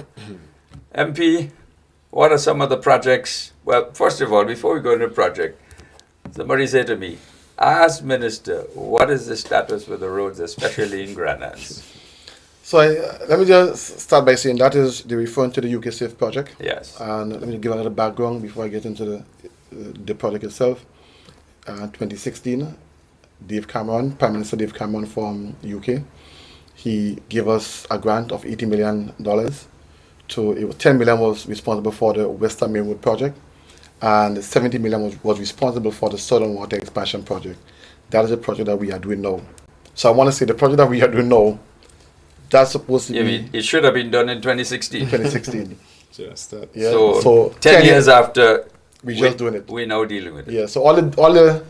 MP, what are some of the projects? Well, first of all, before we go into the project, somebody said to me, ask Minister, what is the status with the roads, especially in Granans? So let me just start by saying that is the referring to the UK Safe project. Yes. And let me give a little background before I get into the project itself. 2016, Prime Minister Dave Cameron from UK, he gave us a grant of $80 million. 10 million was responsible for the Western Main Road project, and 70 million was responsible for the Southern Water Expansion project. That is a project that we are doing now. So I want to say the project that we are doing now, that's supposed to be... It should have been done in 2016. 2016. Just that. Yeah. So 10 years after, we're just doing it. We're now dealing with it. Yeah, so all the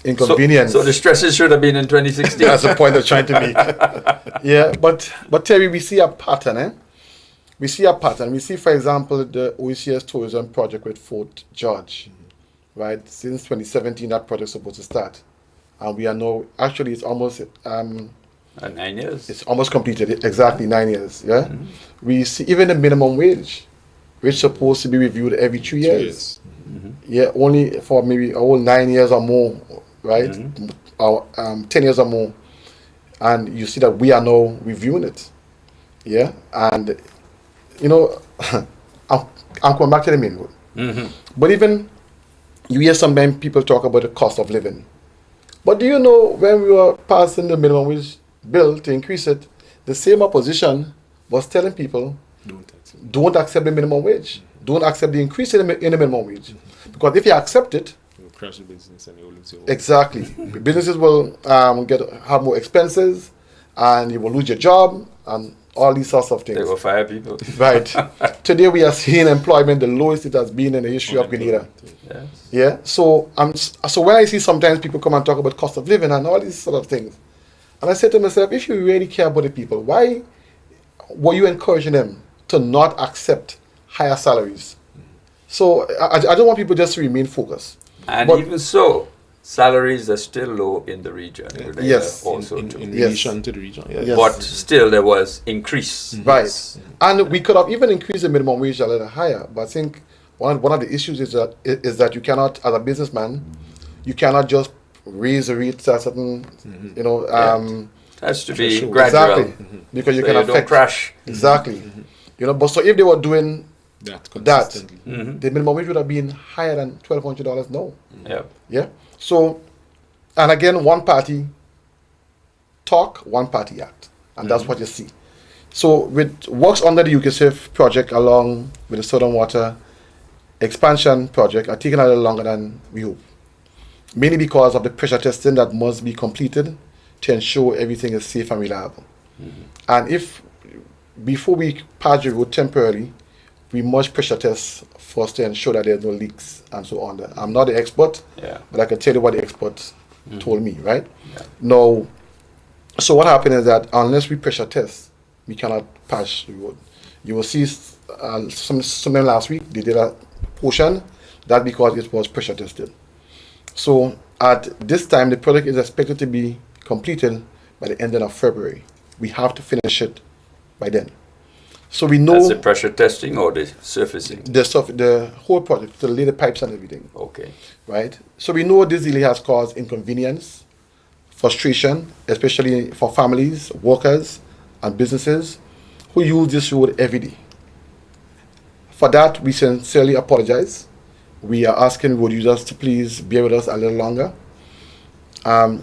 inconvenience... So the stresses should have been in 2016. That's the point I'm trying to make. Yeah, but Terry, we see a pattern, We see a pattern. We see, for example, the OECS tourism project with Fort George, right? Since 2017, that project is supposed to start. And we are now, actually, it's almost... 9 years. It's almost completed, exactly 9 years, yeah? We see even the minimum wage, which is supposed to be reviewed every 2 years. Yeah, only for maybe a whole 9 years or more, right? Or 10 years or more. And you see that we are now reviewing it. Yeah, and I'm coming back to the main road. But even you hear sometimes people talk about the cost of living. But do you know when we were passing the minimum wage bill to increase it, the same opposition was telling people, don't accept the minimum wage. Don't accept the increase in the minimum wage. Because if you accept it, you'll crash the business and you'll lose your work. Exactly. Businesses will have more expenses, and you will lose your job, and all these sorts of things. They will fire people. Right. Today we are seeing employment the lowest it has been in the history of Grenada. Yes. Yeah. So when I see sometimes people come and talk about cost of living and all these sort of things, and I say to myself, if you really care about the people, why were you encouraging them to not accept higher salaries? So I don't want people just to remain focused. And even so, salaries are still low in the region. Yes. Also in relation to the region. Yes. But still there was increase. Right. And we could have even increased the minimum wage a little higher. But I think one of the issues is that you cannot, as a businessman, you cannot just raise the rate to a certain, it has to be gradual. Exactly. Because you So can you affect. don't crash. Exactly. But so if they were doing that that, consistently. the minimum wage would have been higher than $1,200 now. Yeah. Yeah. So, and again, one party talk, one party act. And that's what you see. So with works under the UKSIF project along with the Southern Water expansion project are taking a little longer than we hope. Mainly because of the pressure testing that must be completed to ensure everything is safe and reliable. And before we patch the road temporarily, we must pressure test for us to ensure that there's no leaks and so on. I'm not the expert, but I can tell you what the experts told me, right? Yeah. Now, so what happened is that unless we pressure test, we cannot patch the road. You will see sometime last week, they did a portion, that because it was pressure tested. So at this time, the project is expected to be completed by the end of February. We have to finish it by then. So we know That's the pressure testing or the surfacing? the whole project, to lay the pipes and everything. Okay. Right? So we know this delay has caused inconvenience, frustration, especially for families, workers, and businesses who use this road every day. For that, we sincerely apologize. We are asking road users to please bear with us a little longer.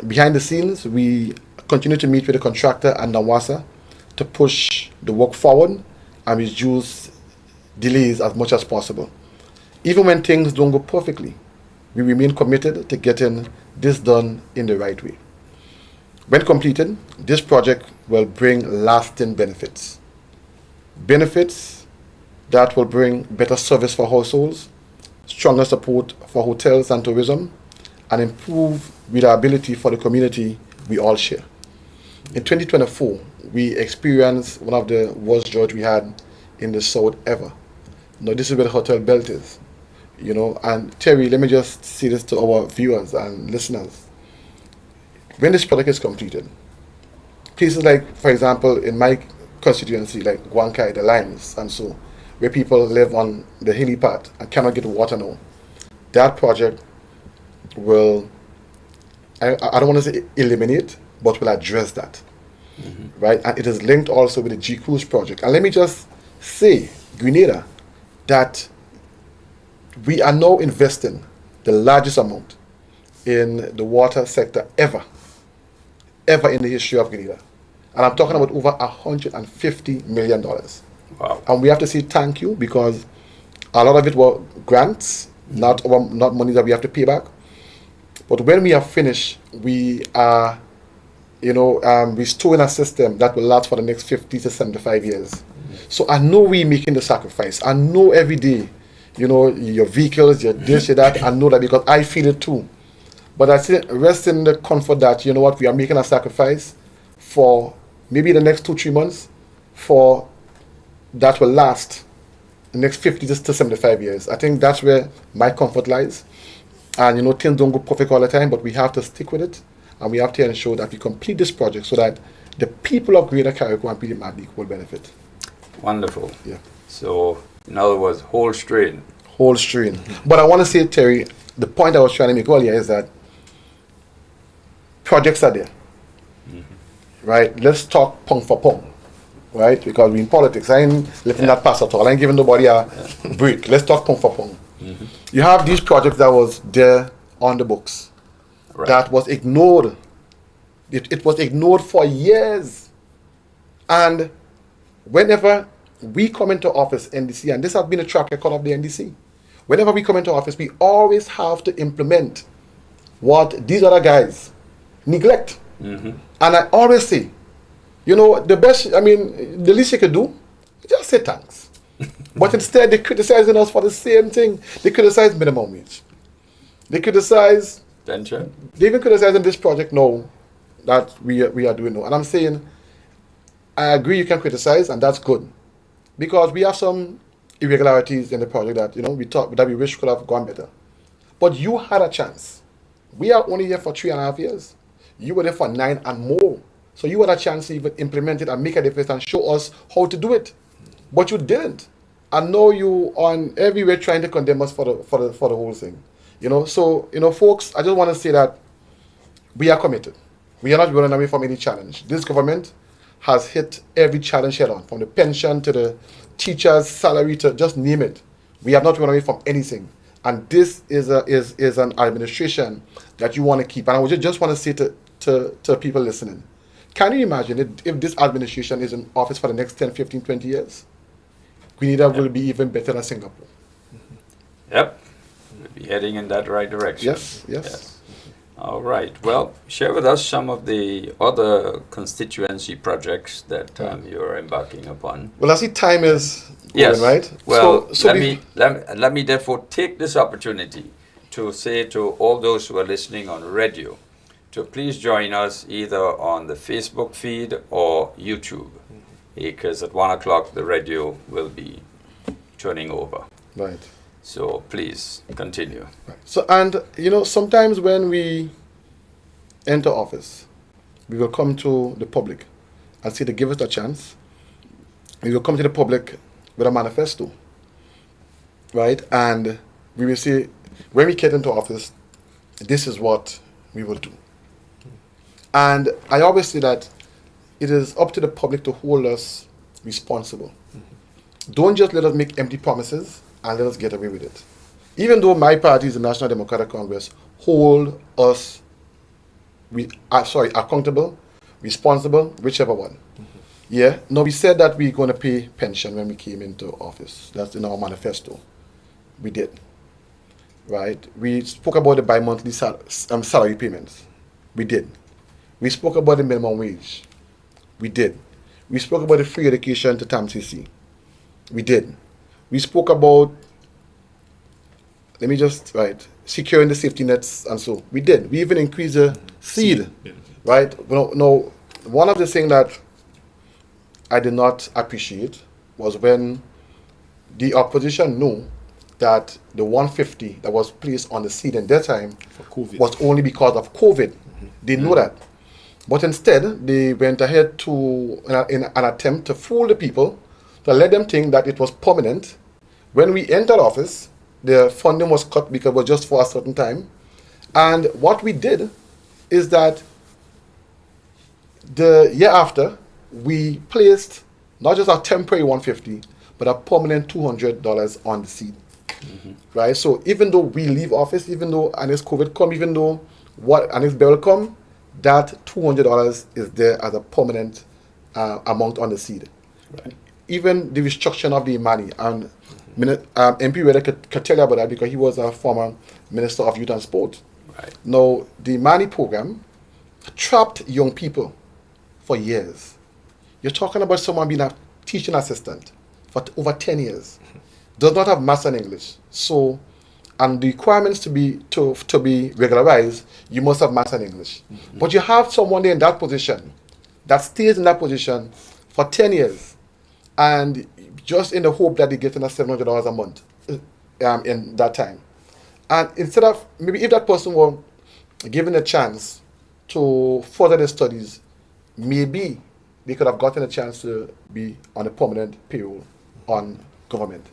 Behind the scenes, we continue to meet with the contractor and NAWASA to push the work forward and reduce delays as much as possible. Even when things don't go perfectly, we remain committed to getting this done in the right way. When completed, this project will bring lasting benefits. Benefits that will bring better service for households, stronger support for hotels and tourism, and improve reliability for the community we all share. In 2024, we experienced one of the worst droughts we had in the South ever. Now, this is where the hotel belt is, and Terry, let me just say this to our viewers and listeners. When this project is completed, places like, for example, in my constituency, like Guankai, the Limes, and so, where people live on the hilly part and cannot get water now, that project will, I don't want to say eliminate, but will address that. Right? And it is linked also with the G Cruise project. And let me just say, Grenada, that we are now investing the largest amount in the water sector ever in the history of Grenada. And I'm talking about over $150 million. Wow. And we have to say thank you, because a lot of it were grants, not money that we have to pay back. But when we are finished, we are restoring a system that will last for the next 50 to 75 years. So I know we're making the sacrifice. I know every day, your vehicles, your this, your that, I know that because I feel it too. But I still rest in the comfort that, we are making a sacrifice for maybe the next 2-3 months, for that will last the next 50 to 75 years. I think that's where my comfort lies. And, things don't go perfect all the time, but we have to stick with it. And we have to ensure that we complete this project so that the people of Greater Carriacou and PD Martinique will benefit. Wonderful. Yeah. So, in other words, whole strain. Whole strain. But I want to say, Terry, the point I was trying to make earlier is that projects are there. right? Let's talk pong for pong, right? Because we're in politics. I ain't letting that pass at all. I ain't giving nobody a break. Let's talk pong for pong. You have these projects that was there on the books that was ignored. It was ignored for years. And whenever we come into office, NDC, and this has been a track record of the NDC, whenever we come into office, we always have to implement what these other guys neglect. And I always say, you know, the least you could do, just say thanks. But instead, they're criticizing us for the same thing. They criticize minimum wage. They criticize pension. They even criticizing this project now that we are doing now. And I'm saying, I agree you can criticize, and that's good. Because we have some irregularities in the project that, you know, that we wish could have gone better. But you had a chance. We are only here for 3.5 years. You were there for 9 and more. So you had a chance to even implement it and make a difference and show us how to do it. But you didn't. And now you on everywhere trying to condemn us for the whole thing. You know, so, you know, folks, I just want to say that we are committed. We are not running away from any challenge. This government has hit every challenge head on, from the pension to the teacher's salary to just name it. We have not run away from anything. And this is an administration that you want to keep. And I would just want to say to people listening, can you imagine if this administration is in office for the next 10, 15, 20 years? Grenada will be even better than Singapore. Yep. We'll be heading in that right direction. Yes. All right. Well, share with us some of the other constituency projects that you're embarking upon. Well, I see time is yes. going, right? Well, let me therefore take this opportunity to say to all those who are listening on radio to please join us either on the Facebook feed or YouTube, because at 1 o'clock the radio will be turning over. Right. So please continue. Right. So, and you know, sometimes when we enter office, we will come to the public and say to give us a chance. We will come to the public with a manifesto, right? And we will say, when we get into office, this is what we will do. And I always say that it is up to the public to hold us responsible. Don't just let us make empty promises and let us get away with it. Even though my party is the National Democratic Congress, hold us accountable, responsible, whichever one. Yeah. No, we said that we're going to pay pension when we came into office. That's in our manifesto. We did. Right. We spoke about the bi-monthly salary payments. We did. We spoke about the minimum wage. We did. We spoke about the free education to TAMCC. We did. We spoke about, securing the safety nets, and so we did. We even increased the seed, right? No, one of the things that I did not appreciate was when the opposition knew that the 150 that was placed on the seed in that time was only because of COVID. They know that. But instead, they went ahead in an attempt to fool the people, to let them think that it was permanent. When we entered office, the funding was cut because it was just for a certain time. And what we did is that the year after, we placed not just a temporary 150, but a permanent $200 on the seed. Right? So even though we leave office, even though and this COVID come, even though and this bill come, that $200 is there as a permanent amount on the seed. Right. Even the restructuring of the money, and MP Redder could tell you about that because he was a former Minister of Youth and Sport. Right. Now, the money program trapped young people for years. You're talking about someone being a teaching assistant for over 10 years, does not have maths and English. So, and the requirements to be regularized, you must have maths and English. But you have someone there in that position that stays in that position for 10 years, and just in the hope that they get $700 a month in that time. And instead of, maybe if that person were given a chance to further their studies, maybe they could have gotten a chance to be on a permanent payroll on government.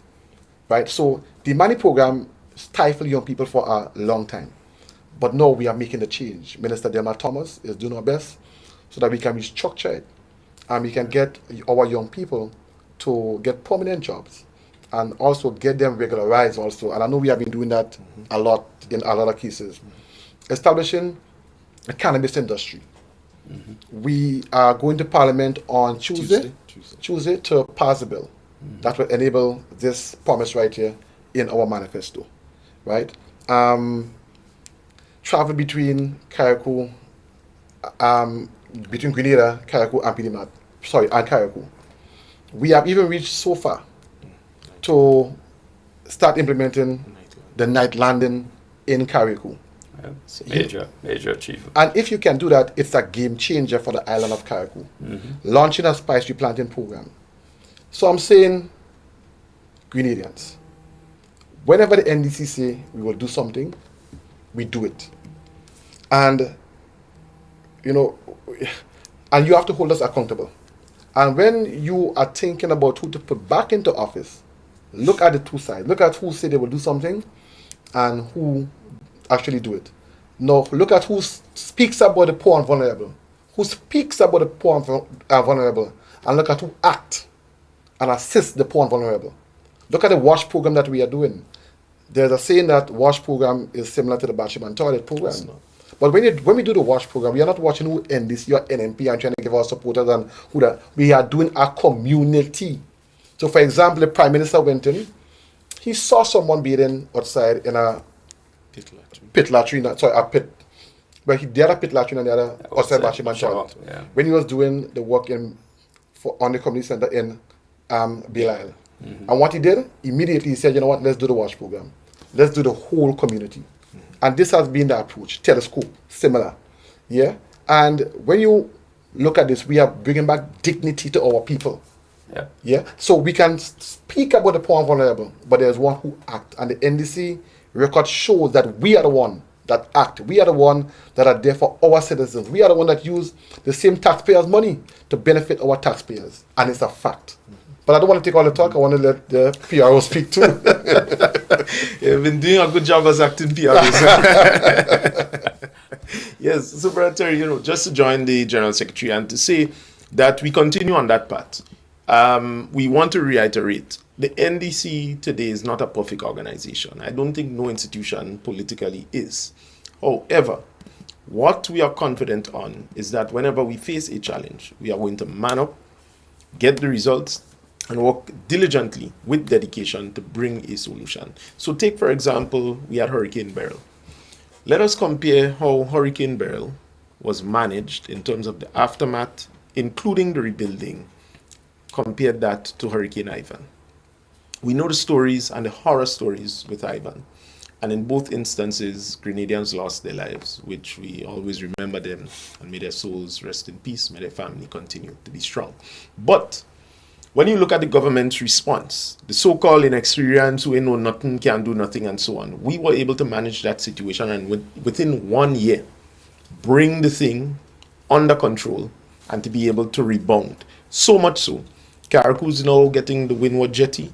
Right? So the money program stifled young people for a long time. But now we are making the change. Minister Delma Thomas is doing her best. so that we can restructure it and we can get our young people to get permanent jobs and also get them regularized also. And I know we have been doing that a lot in a lot of cases. Establishing a cannabis industry. We are going to Parliament on Tuesday to pass a bill that will enable this promise right here in our manifesto, right? Travel between Carriacou, between Grenada, Carriacou, and Pidimat, and Carriacou. We have even reached so far to start implementing the night landing in Carriacou. It's a major achievement. And if you can do that, it's a game changer for the island of Carriacou. Launching a spice replanting program. So I'm saying, Grenadians, whenever the NDC say we will do something, we do it. And, you know, and you have to hold us accountable. And when you are thinking about who to put back into office, look at the two sides. Look at who say they will do something and who actually do it. Now, look at who speaks about the poor and vulnerable. Who speaks about the poor and vulnerable. And look at who act and assist the poor and vulnerable. Look at the WASH program that we are doing. There's a saying that WASH program is similar to the bathroom and toilet program. But when we do the WASH program, we are not watching who NDC or NMP and trying to give our supporters and who that. We are doing our community. So, for example, the Prime Minister went in, he saw someone bathing outside in a pit latrine, a pit. But the other pit latrine and the other outside bathroom and toilet. Yeah. When he was doing the work on the community center in Belial. And what he did, immediately he said, you know what, let's do the WASH program. Let's do the whole community. And this has been the approach, telescope, similar. Yeah? And when you look at this, we are bringing back dignity to our people. Yeah. Yeah? So we can speak about the poor and vulnerable, but there's one who act. And the NDC record shows that we are the one that act. We are the one that are there for our citizens. We are the one that use the same taxpayers' money to benefit our taxpayers. And it's a fact. But I don't want to take all the talk. I want to let the PRO speak too. You've been doing a good job as acting PROs. Yes, so Brother Terry, just to join the General Secretary and to say that we continue on that path. We want to reiterate, the NDC today is not a perfect organization. I don't think no institution politically is. However, what we are confident on is that whenever we face a challenge, we are going to man up, get the results, and work diligently with dedication to bring a solution. So take, for example, we had Hurricane Beryl. Let us compare how Hurricane Beryl was managed in terms of the aftermath, including the rebuilding. Compare that to Hurricane Ivan. We know the stories and the horror stories with Ivan. And in both instances, Grenadians lost their lives, which we always remember them, and may their souls rest in peace, may their family continue to be strong. But when you look at the government's response, the so-called inexperienced who know nothing, can do nothing, and so on, we were able to manage that situation and within 1 year, bring the thing under control and to be able to rebound. So much so, Carriacou's now getting the Windward Jetty.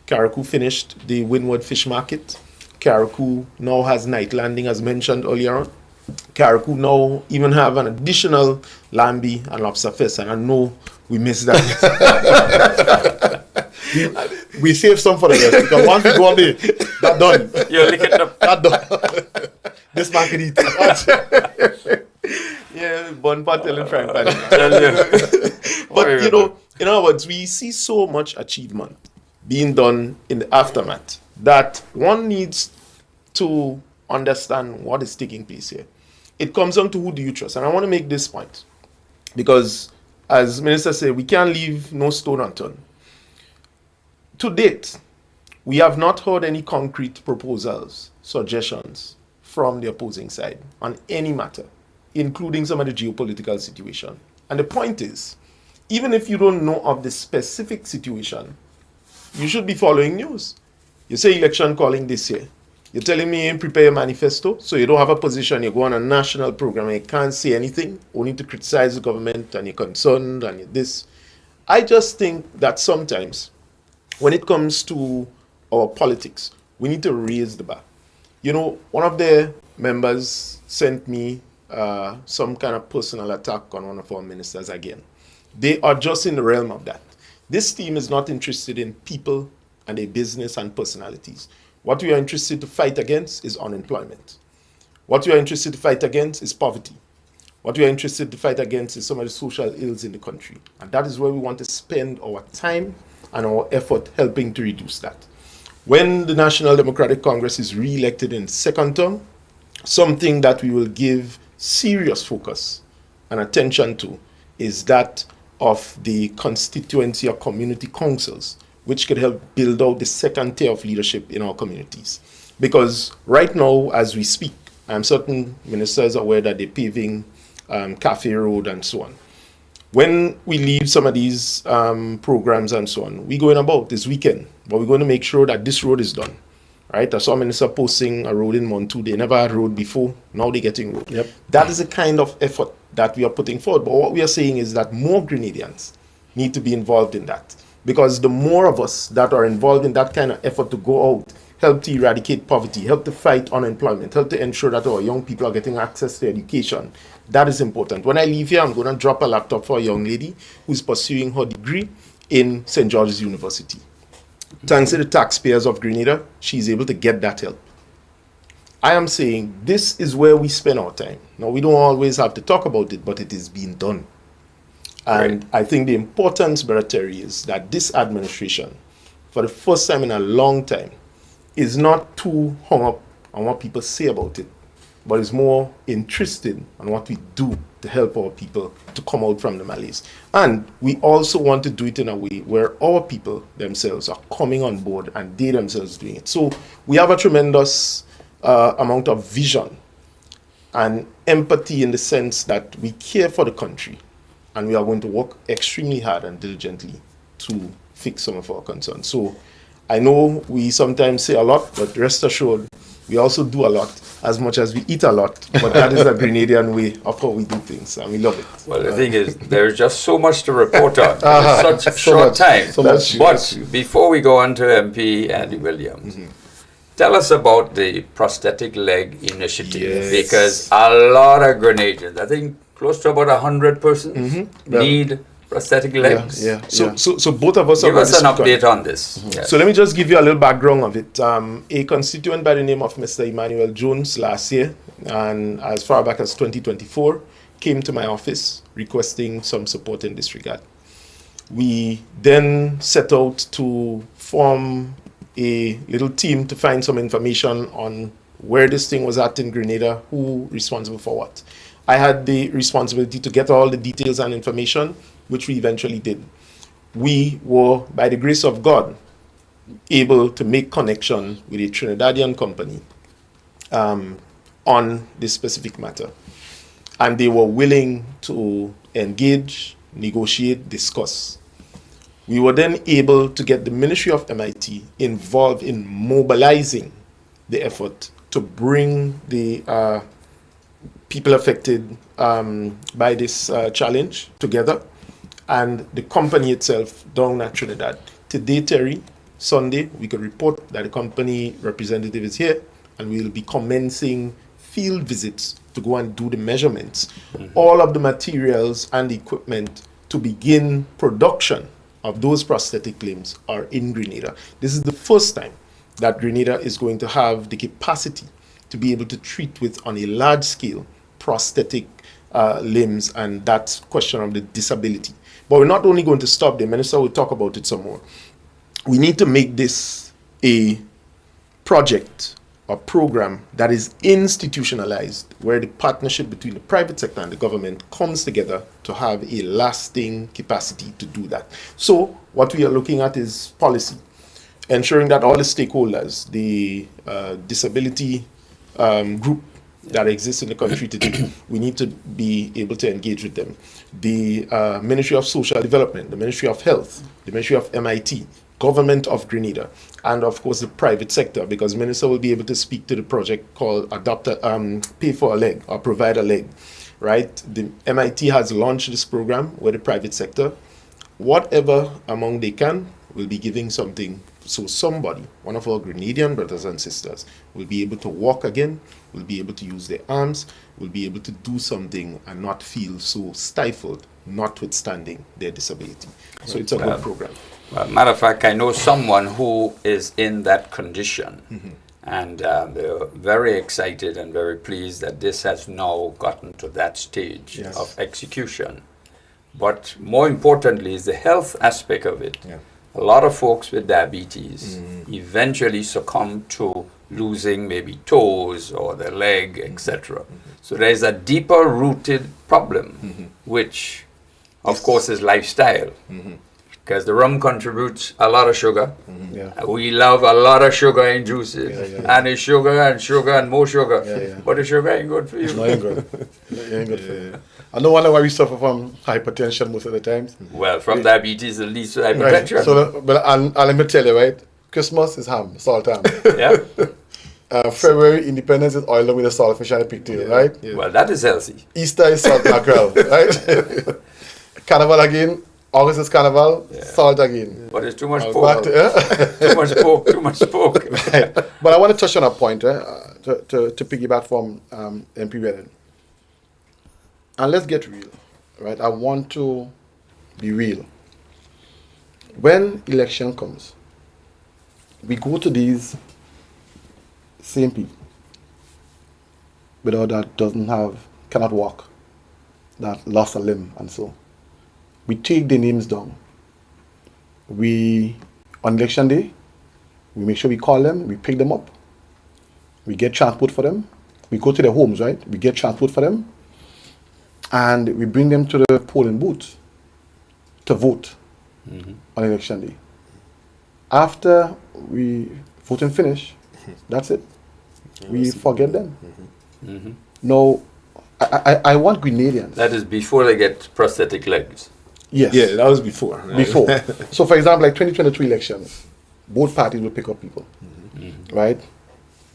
Carriacou finished the Windward Fish Market. Carriacou now has night landing, as mentioned earlier on. Carriacou now even have an additional lambi and lobster fest, and I know we missed that. we save some for the rest, because once we go on there, that done. You're licking up. That done. This man can eat. Yeah, Bon Patel and Frank Pan. But in other words, we see so much achievement being done in the aftermath that one needs to understand what is taking place here. It comes down to who do you trust. And I want to make this point because, as Minister said, we can't leave no stone unturned. To date, we have not heard any concrete proposals, suggestions from the opposing side on any matter, including some of the geopolitical situation. And the point is, even if you don't know of the specific situation, you should be following news. You say election calling this year. You're telling me you prepare a manifesto, so you don't have a position, you go on a national program and you can't say anything, only to criticize the government and you're concerned and you're this. I just think that sometimes, when it comes to our politics, we need to raise the bar. One of the members sent me some kind of personal attack on one of our ministers again. They are just in the realm of that. This team is not interested in people and their business and personalities. What we are interested to fight against is unemployment. What we are interested to fight against is poverty. What we are interested to fight against is some of the social ills in the country. And that is where we want to spend our time and our effort helping to reduce that. When the National Democratic Congress is re-elected in second term, something that we will give serious focus and attention to is that of the constituency or community councils, which could help build out the second tier of leadership in our communities. Because right now, as we speak, I'm certain ministers are aware that they're paving Cafe Road and so on. When we leave some of these programs and so on, we're going about this weekend, but we're going to make sure that this road is done. Right? I saw a minister posting a road in Montu. They never had road before. Now they're getting road. Yep. That is the kind of effort that we are putting forward. But what we are saying is that more Grenadians need to be involved in that. Because the more of us that are involved in that kind of effort to go out, help to eradicate poverty, help to fight unemployment, help to ensure that our young people are getting access to education, that is important. When I leave here, I'm going to drop a laptop for a young lady who's pursuing her degree in St. George's University. Thanks to the taxpayers of Grenada, she's able to get that help. I am saying this is where we spend our time. Now, we don't always have to talk about it, but it is being done. And I think the importance, Brother Terry, is that this administration, for the first time in a long time, is not too hung up on what people say about it, but is more interested in what we do to help our people to come out from the malaise. And we also want to do it in a way where our people themselves are coming on board and they themselves doing it. So we have a tremendous amount of vision and empathy in the sense that we care for the country and we are going to work extremely hard and diligently to fix some of our concerns. So I know we sometimes say a lot, but rest assured, we also do a lot, as much as we eat a lot. But that is a Grenadian way of how we do things, and we love it. Well, the thing is, there's just so much to report on in such a short time. But before we go on to MP Andy Williams, tell us about the prosthetic leg initiative, because a lot of Grenadians, I think close to about 100 persons, need prosthetic legs. So both of us give us an update on this. Yes. So let me just give you a little background of it. A constituent by the name of Mr. Emmanuel Jones last year, and as far back as 2024, came to my office requesting some support in this regard. We then set out to form a little team to find some information on where this thing was at in Grenada, who responsible for what. I had the responsibility to get all the details and information, which we eventually did. We were, by the grace of God, able to make connection with a Trinidadian company on this specific matter. And they were willing to engage, negotiate, discuss. We were then able to get the Ministry of MIT involved in mobilizing the effort to bring the people affected by this challenge together, and the company itself down at Trinidad. Today, Terry, Sunday, we could report that the company representative is here, and we will be commencing field visits to go and do the measurements. All of the materials and equipment to begin production of those prosthetic limbs are in Grenada. This is the first time that Grenada is going to have the capacity to be able to treat with, on a large scale, prosthetic limbs and that question of the disability. But we're not only going to stop there. Minister will talk about it some more. We need to make this a project or program that is institutionalized, where the partnership between the private sector and the government comes together to have a lasting capacity to do that. So what we are looking at is policy, ensuring that all the stakeholders, the disability group that exists in the country today, we need to be able to engage with them. The Ministry of Social Development, the Ministry of Health, the Ministry of MIT, Government of Grenada, and of course the private sector, because Minister will be able to speak to the project called Pay for a Leg or Provide a Leg, right? The MIT has launched this program with the private sector. Whatever amount they can, will be giving something. So somebody, one of our Grenadian brothers and sisters, will be able to walk again, will be able to use their arms, will be able to do something and not feel so stifled, notwithstanding their disability. So it's a good program. Well, matter of fact, I know someone who is in that condition, and they're very excited and very pleased that this has now gotten to that stage of execution. But more importantly is the health aspect of it. Yeah. A lot of folks with diabetes eventually succumb to losing maybe toes or their leg, etc. So there is a deeper rooted problem, which of course is lifestyle. Because the rum contributes a lot of sugar. We love a lot of sugar in juices. And it's sugar and sugar and more sugar. But the sugar ain't good for you. No, it ain't good. It ain't good for you. I no wonder why we suffer from hypertension most of the times. Well, from diabetes it leads to hypertension. Right. So, and let me tell you, right? Christmas is ham, salt ham. February, Independence is oil with the saltfish and the pigtail, right? Well, that is healthy. Easter is salt mackerel, right? Carnival again. August is Carnival, salt again. But it's too much pork. Too much pork, too much pork. Right. But I want to touch on a point to piggyback from MP Redden. And let's get real, right? I want to be real. When election comes, we go to these same people without that cannot walk, that lost a limb and so. We take the names down. On election day, we make sure we call them, we pick them up. We get transport for them. We go to their homes, right? We get transport for them. And we bring them to the polling booth to vote on election day. After we voting finish, that's it. We forget them. No, I want Grenadians. That is before they get prosthetic legs. Yes. Yeah, that was before. Right? Before. So, for example, like 2022 elections, both parties will pick up people, right?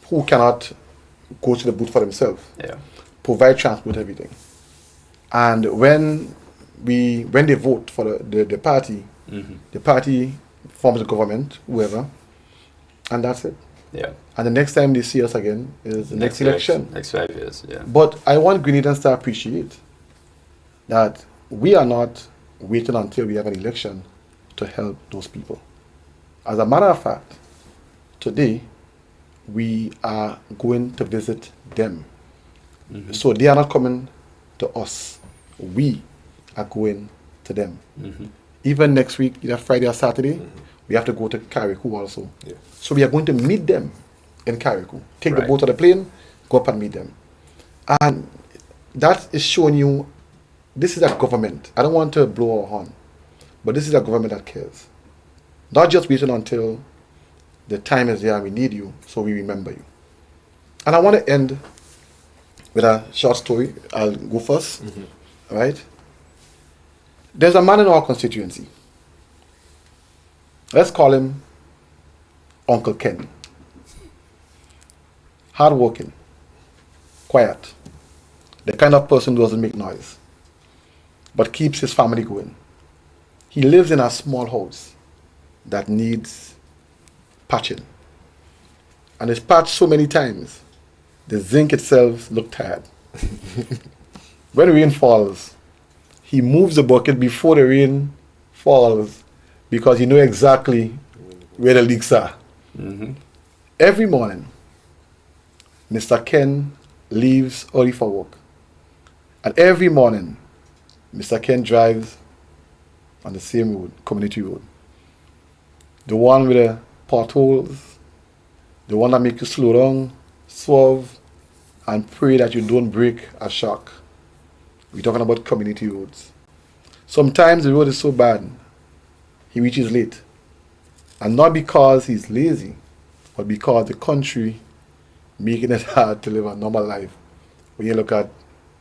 Who cannot go to the booth for themselves. Provide transport, everything. And when they vote for the party, the party forms the government, whoever, and that's it. And the next time they see us again is the next election. Next 5 years, But I want Grenadians to appreciate that we are not waiting until we have an election to help those people. As a matter of fact, today we are going to visit them. So they are not coming to us. We are going to them. Even next week, either Friday or Saturday, we have to go to Carriacou also. So we are going to meet them in Carriacou. Take the boat or the plane, go up and meet them. And that is showing you this is a government. I don't want to blow our horn, but this is a government that cares. Not just waiting until the time is there and we need you, so we remember you. And I want to end with a short story. I'll go first. Right? There's a man in our constituency. Let's call him Uncle Ken. Hardworking, quiet, the kind of person who doesn't make noise, but keeps his family going. He lives in a small house that needs patching. And it's patched so many times, the zinc itself looks tired. When rain falls, he moves the bucket before the rain falls because he knows exactly where the leaks are. Every morning, Mr. Ken leaves early for work. And every morning, Mr. Ken drives on the same road, community road. The one with the potholes, the one that makes you slow down, swerve, and pray that you don't break a shock. We're talking about community roads. Sometimes the road is so bad, he reaches late. And not because he's lazy, but because the country making it hard to live a normal life when you look at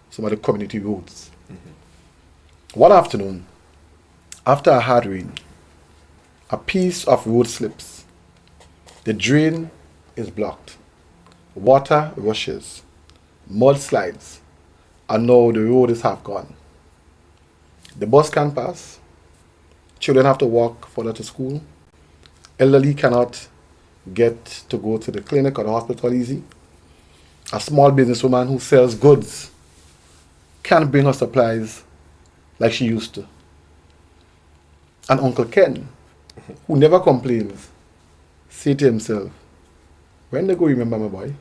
some of the community roads. One afternoon, after a hard rain, a piece of road slips. The drain is blocked. Water rushes. Mud slides. And now the road is half gone. The bus can't pass. Children have to walk further to school. elderly cannot get to go to the clinic or the hospital easy. A small businesswoman who sells goods can't bring her supplies like she used to. And Uncle Ken, who never complains, say to himself, when they go remember my boy?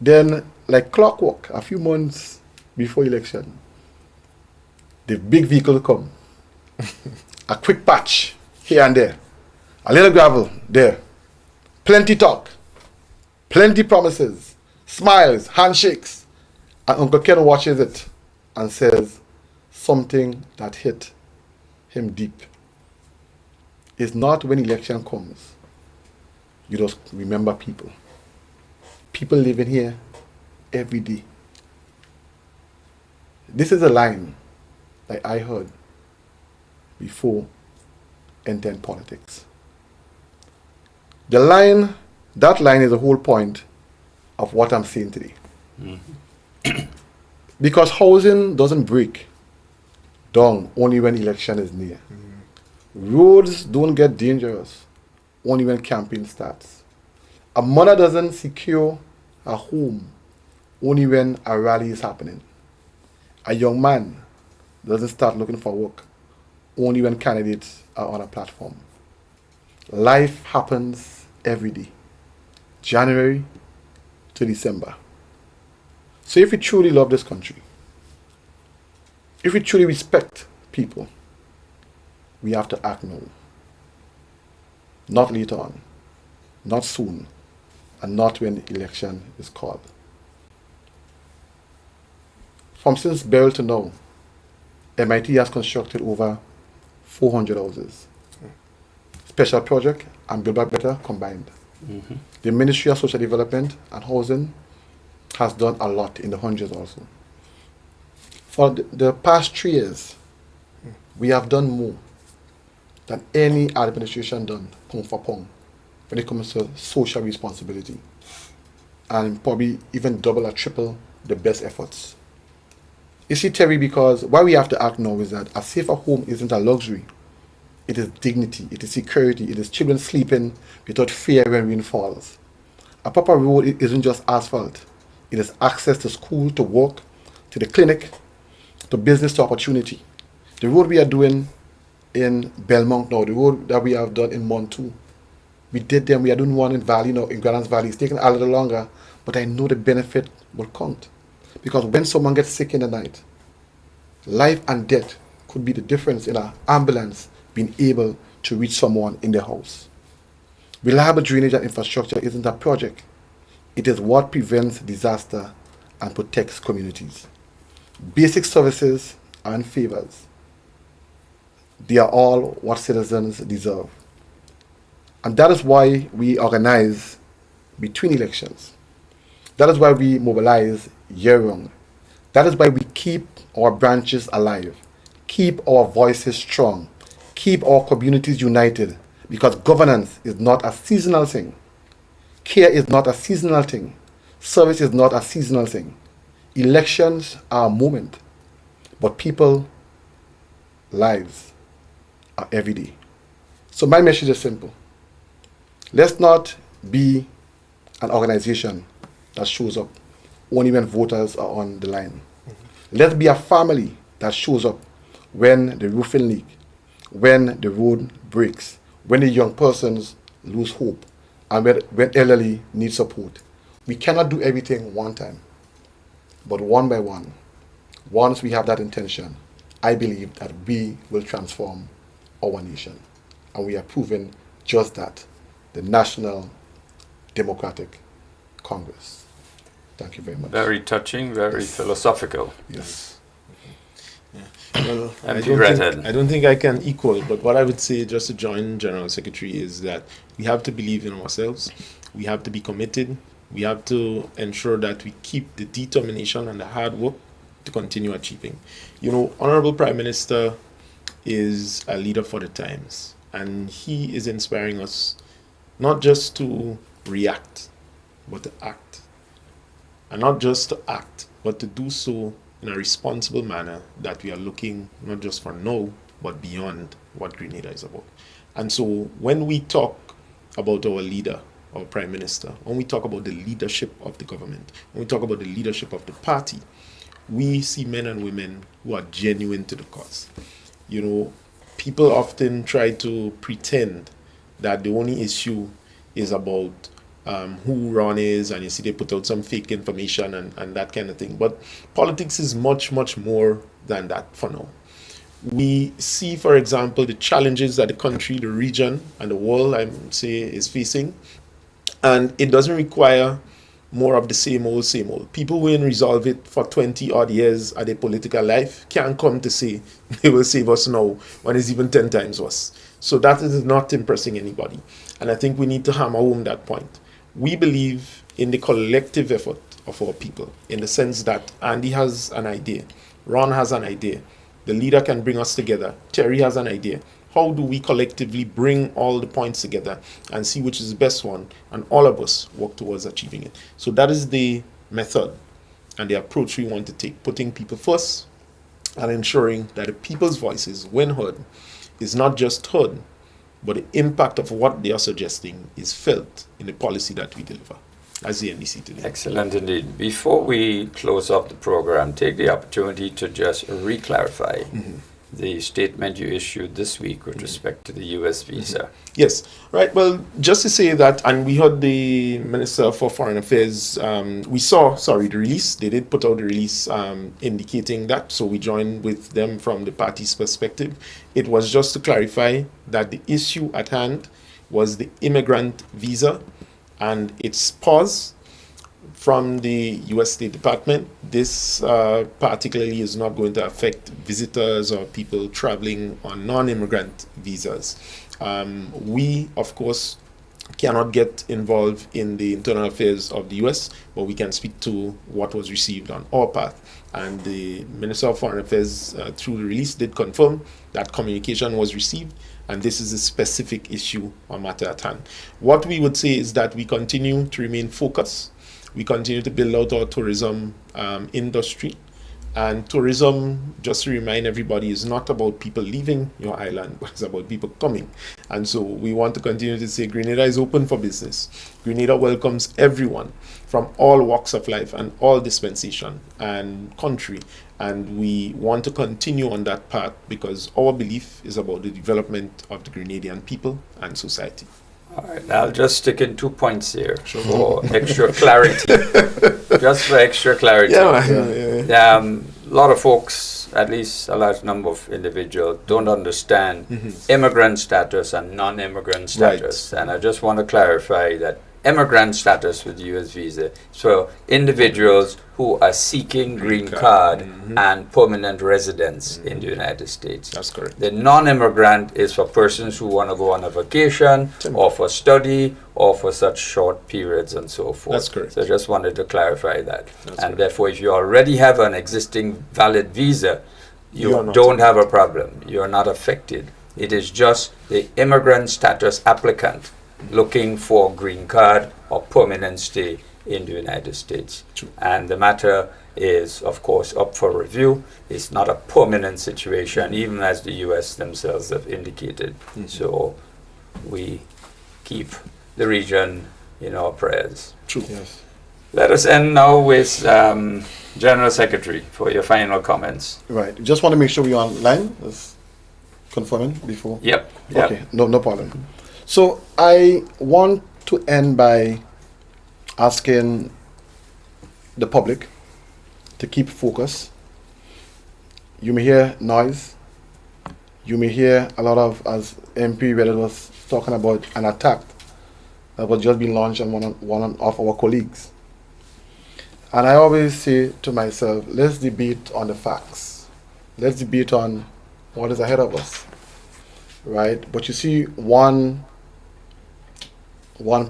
Then, like clockwork, a few months before election, the big vehicle come. A quick patch here and there. A little gravel there. Plenty talk. Plenty promises. Smiles, handshakes. And Uncle Ken watches it and says something that hit him deep. It's not when election comes, you just remember people. People living here every day. This is a line that I heard before entering politics. That line is the whole point of what I'm saying today. Mm-hmm. Because housing doesn't break down only when election is near. Mm-hmm. Roads don't get dangerous only when campaign starts. A mother doesn't secure a home only when a rally is happening. A young man doesn't start looking for work only when candidates are on a platform. Life happens every day, January to December. So if we truly love this country, if we truly respect people, we have to act now. Not later on, not soon, and not when election is called. From since Beryl to now, MIT has constructed over 400 houses. Special project and Build Back Better combined. Mm-hmm. The Ministry of Social Development and Housing has done a lot in the hundreds also. For the past 3 years, we have done more than any administration done, pound for pound, when it comes to social responsibility. And probably even double or triple the best efforts. You see, Terry, because why we have to act now is that a safer home isn't a luxury. It is dignity, it is security, it is children sleeping without fear when rain falls. A proper road isn't just asphalt. It is access to school, to work, to the clinic, to business, to opportunity. The road we are doing in Belmont now, the road that we have done in Montu, we did them, we are doing one in Valley now, in Grandlands Valley. It's taking a little longer, but I know the benefit will count. Because when someone gets sick in the night, life and death could be the difference in an ambulance being able to reach someone in their house. Reliable drainage and infrastructure isn't a project. It is what prevents disaster and protects communities. Basic services and favors, they are all what citizens deserve. And that is why we organize between elections. That is why we mobilize year-round. That is why we keep our branches alive, keep our voices strong, keep our communities united, because governance is not a seasonal thing. Care is not a seasonal thing. Service is not a seasonal thing. Elections are a moment, but people's lives are every day. So my message is simple. Let's not be an organization that shows up only when voters are on the line. Mm-hmm. Let's be a family that shows up when the roofing leaks, when the road breaks, when the young persons lose hope, and when elderly need support. We cannot do everything one time, but one by one, once we have that intention, I believe that we will transform our nation. And we are proving just that, the National Democratic Congress. Thank you very much. Very touching, very philosophical. Yes. Well, I don't think I can equal, but what I would say, just to join General Secretary, is that we have to believe in ourselves. We have to be committed. We have to ensure that we keep the determination and the hard work to continue achieving. You know, Honorable Prime Minister is a leader for the times, and he is inspiring us not just to react, but to act. And not just to act, but to do so in a responsible manner, that we are looking not just for now, but beyond what Grenada is about. And so when we talk about our leader, our prime minister, when we talk about the leadership of the government, when we talk about the leadership of the party, we see men and women who are genuine to the cause. You know, people often try to pretend that the only issue is about who Ron is, and you see they put out some fake information and that kind of thing. But politics is much, much more than that for now. We see, for example, the challenges that the country, the region, and the world, I say, is facing. And it doesn't require more of the same old, same old. People who didn't resolve it for 20 odd years of their political life can't come to say they will save us now when it's even 10 times worse. So that is not impressing anybody. And I think we need to hammer home that point. We believe in the collective effort of our people, in the sense that Andy has an idea, Ron has an idea, the leader can bring us together, Terry has an idea. How do we collectively bring all the points together and see which is the best one, and all of us work towards achieving it? So that is the method and the approach we want to take, putting people first and ensuring that the people's voices, when heard, is not just heard, but the impact of what they are suggesting is felt in the policy that we deliver as the NDC today. Excellent indeed. Before we close off the program, take the opportunity to just re-clarify the statement you issued this week with respect to the U.S. visa. Yes, right. Well, just to say that, and we heard the Minister for Foreign Affairs, we saw, the release. They did put out the release indicating that, so we joined with them from the party's perspective. It was just to clarify that the issue at hand was the immigrant visa and its pause from the U.S. State Department. This particularly is not going to affect visitors or people traveling on non-immigrant visas. We, of course, cannot get involved in the internal affairs of the U.S., but we can speak to what was received on our part. And the Minister of Foreign Affairs, through the release, did confirm that communication was received, and this is a specific issue or matter at hand. What we would say is that we continue to remain focused. We continue to build out our tourism industry. And tourism, just to remind everybody, is not about people leaving your island, but it's about people coming. And so we want to continue to say Grenada is open for business. Grenada welcomes everyone from all walks of life and all dispensation and country. And we want to continue on that path because our belief is about the development of the Grenadian people and society. All right, I'll just stick in 2 points here for extra clarity. Just for extra clarity. A lot of folks, at least a large number of individuals, don't understand immigrant status and non-immigrant status. Right. And I just want to clarify that immigrant status with U.S. visa is for individuals who are seeking green card and permanent residence in the United States. That's correct. The non-immigrant is for persons who want to go on a vacation or for study or for such short periods and so forth. That's correct. So I just wanted to clarify that. And therefore, if you already have an existing valid visa, you don't have a problem. You're not affected. It is just the immigrant status applicant looking for green card or permanent stay in the United States. True. And the matter is, of course, up for review. It's not a permanent situation, even as the U.S. themselves have indicated. So we keep the region in our prayers. True. Yes. Let us end now with General Secretary for your final comments. Right. Just want to make sure we're online. Just confirming before. Yep. Okay. No problem. So I want to end by asking the public to keep focus. You may hear noise. You may hear a lot of, as MP Reddit was talking about, an attack that was just being launched on one of our colleagues. And I always say to myself, let's debate on the facts. Let's debate on what is ahead of us, right? But you see, one